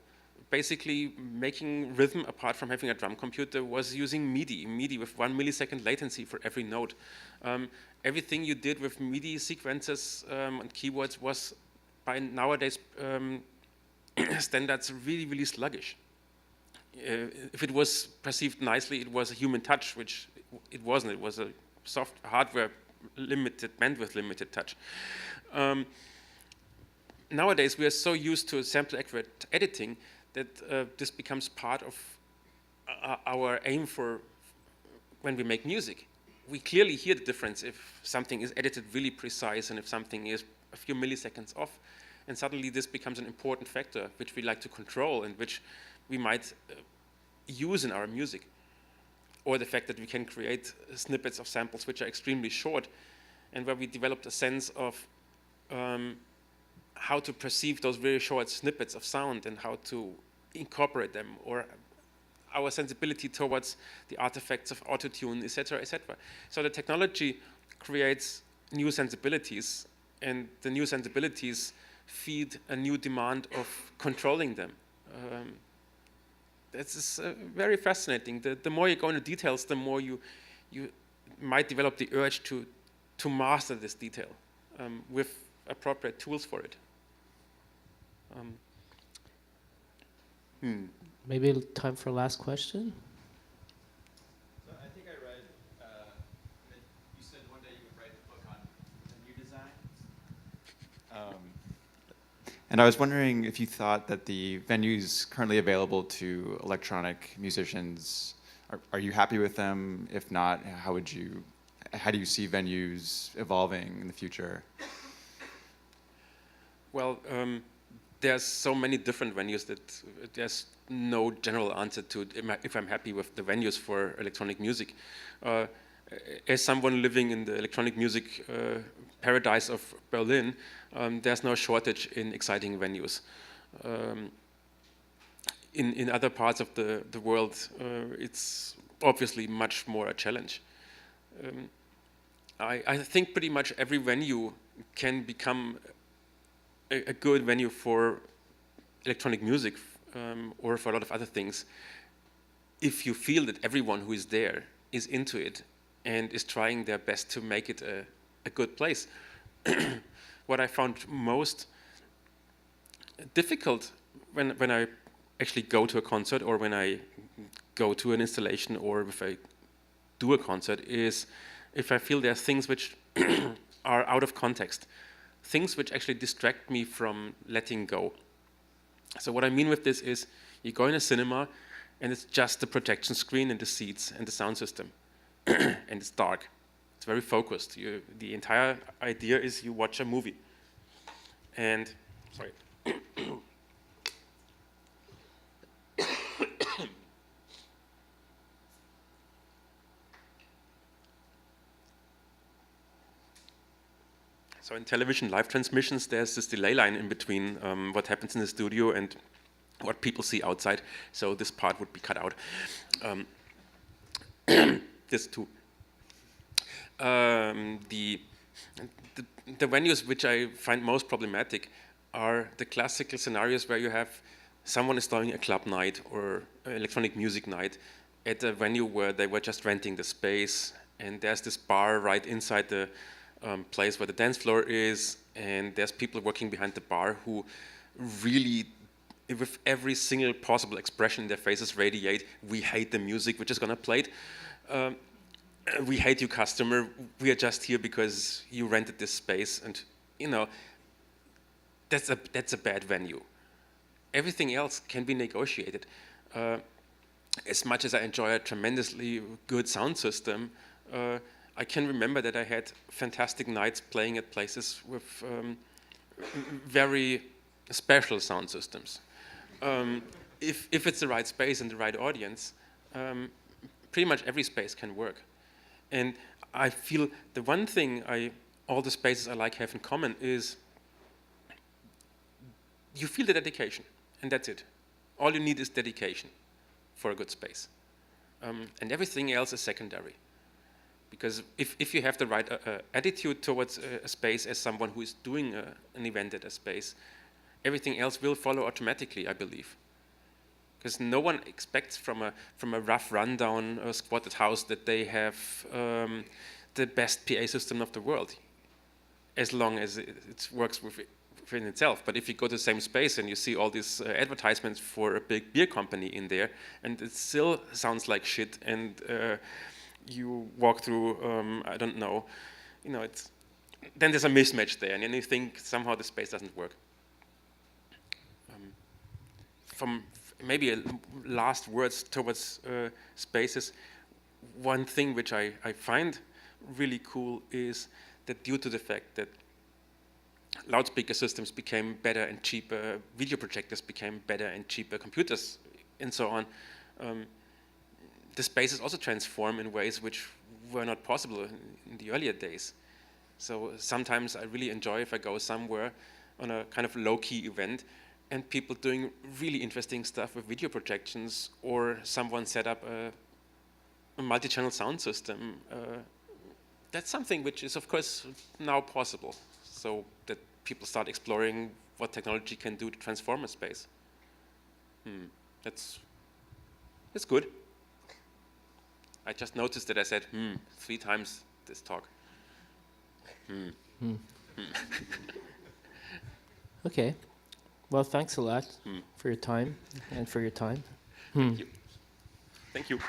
basically making rhythm apart from having a drum computer was using MIDI with 1 millisecond latency for every note. Everything you did with MIDI sequences and keywords was by nowadays standards really, really sluggish. If it was perceived nicely, it was a human touch, which it wasn't. It was a soft hardware limited, bandwidth limited touch. Nowadays, we are so used to sample accurate editing that this becomes part of our aim for when we make music. We clearly hear the difference if something is edited really precise and if something is a few milliseconds off. And suddenly this becomes an important factor which we like to control and which we might use in our music. Or the fact that we can create snippets of samples which are extremely short and where we developed a sense of how to perceive those very short snippets of sound and how to incorporate them, or our sensibility towards the artifacts of autotune, etc., etc. So the technology creates new sensibilities, and the new sensibilities feed a new demand of controlling them. This is very fascinating. The more you go into details, the more you might develop the urge to master this detail with appropriate tools for it. Maybe time for last question. So I think I read that you said one day you would write a book on venue design. And I was wondering if you thought that the venues currently available to electronic musicians, are you happy with them? If not, how do you see venues evolving in the future? Well, there's so many different venues that there's no general answer to if I'm happy with the venues for electronic music. As someone living in the electronic music paradise of Berlin, there's no shortage in exciting venues. In other parts of the world, it's obviously much more a challenge. I think pretty much every venue can become a good venue for electronic music or for a lot of other things if you feel that everyone who is there is into it and is trying their best to make it a good place. What I found most difficult when I actually go to a concert or when I go to an installation or if I do a concert is if I feel there are things which are out of context, things which actually distract me from letting go. So what I mean with this is you go in a cinema and it's just the projection screen and the seats and the sound system and it's dark. It's very focused. The entire idea is you watch a movie. And, sorry. So in television live transmissions, there's this delay line in between what happens in the studio and what people see outside. So this part would be cut out. This too. The venues which I find most problematic are the classical scenarios where you have someone is throwing a club night or electronic music night at a venue where they were just renting the space, and there's this bar right inside the place where the dance floor is, and there's people working behind the bar who really, with every single possible expression in their faces, radiate, we hate the music, we're just gonna play it. We hate you, customer, we are just here because you rented this space, and you know, that's a bad venue. Everything else can be negotiated. As much as I enjoy a tremendously good sound system, I can remember that I had fantastic nights playing at places with very special sound systems. If it's the right space and the right audience, pretty much every space can work. And I feel the one thing all the spaces I like have in common is you feel the dedication, and that's it. All you need is dedication for a good space. And everything else is secondary. Because if you have the right attitude towards a space as someone who is doing an event at a space, everything else will follow automatically, I believe. Because no one expects from a rough rundown squatted house that they have the best PA system of the world, as long as it works within itself. But if you go to the same space and you see all these advertisements for a big beer company in there, and it still sounds like shit, and you walk through, I don't know, then there's a mismatch there, and then you think somehow the space doesn't work. From maybe last words towards spaces, one thing which I find really cool is that due to the fact that loudspeaker systems became better and cheaper, video projectors became better and cheaper, computers and so on, the spaces also transform in ways which were not possible in the earlier days. So sometimes I really enjoy if I go somewhere on a kind of low-key event and people doing really interesting stuff with video projections, or someone set up a multi-channel sound system. That's something which is, of course, now possible, so that people start exploring what technology can do to transform a space. That's good. I just noticed that I said 3 times this talk. Okay. Well, thanks a lot for your time and for your time. Thank you. Thank you.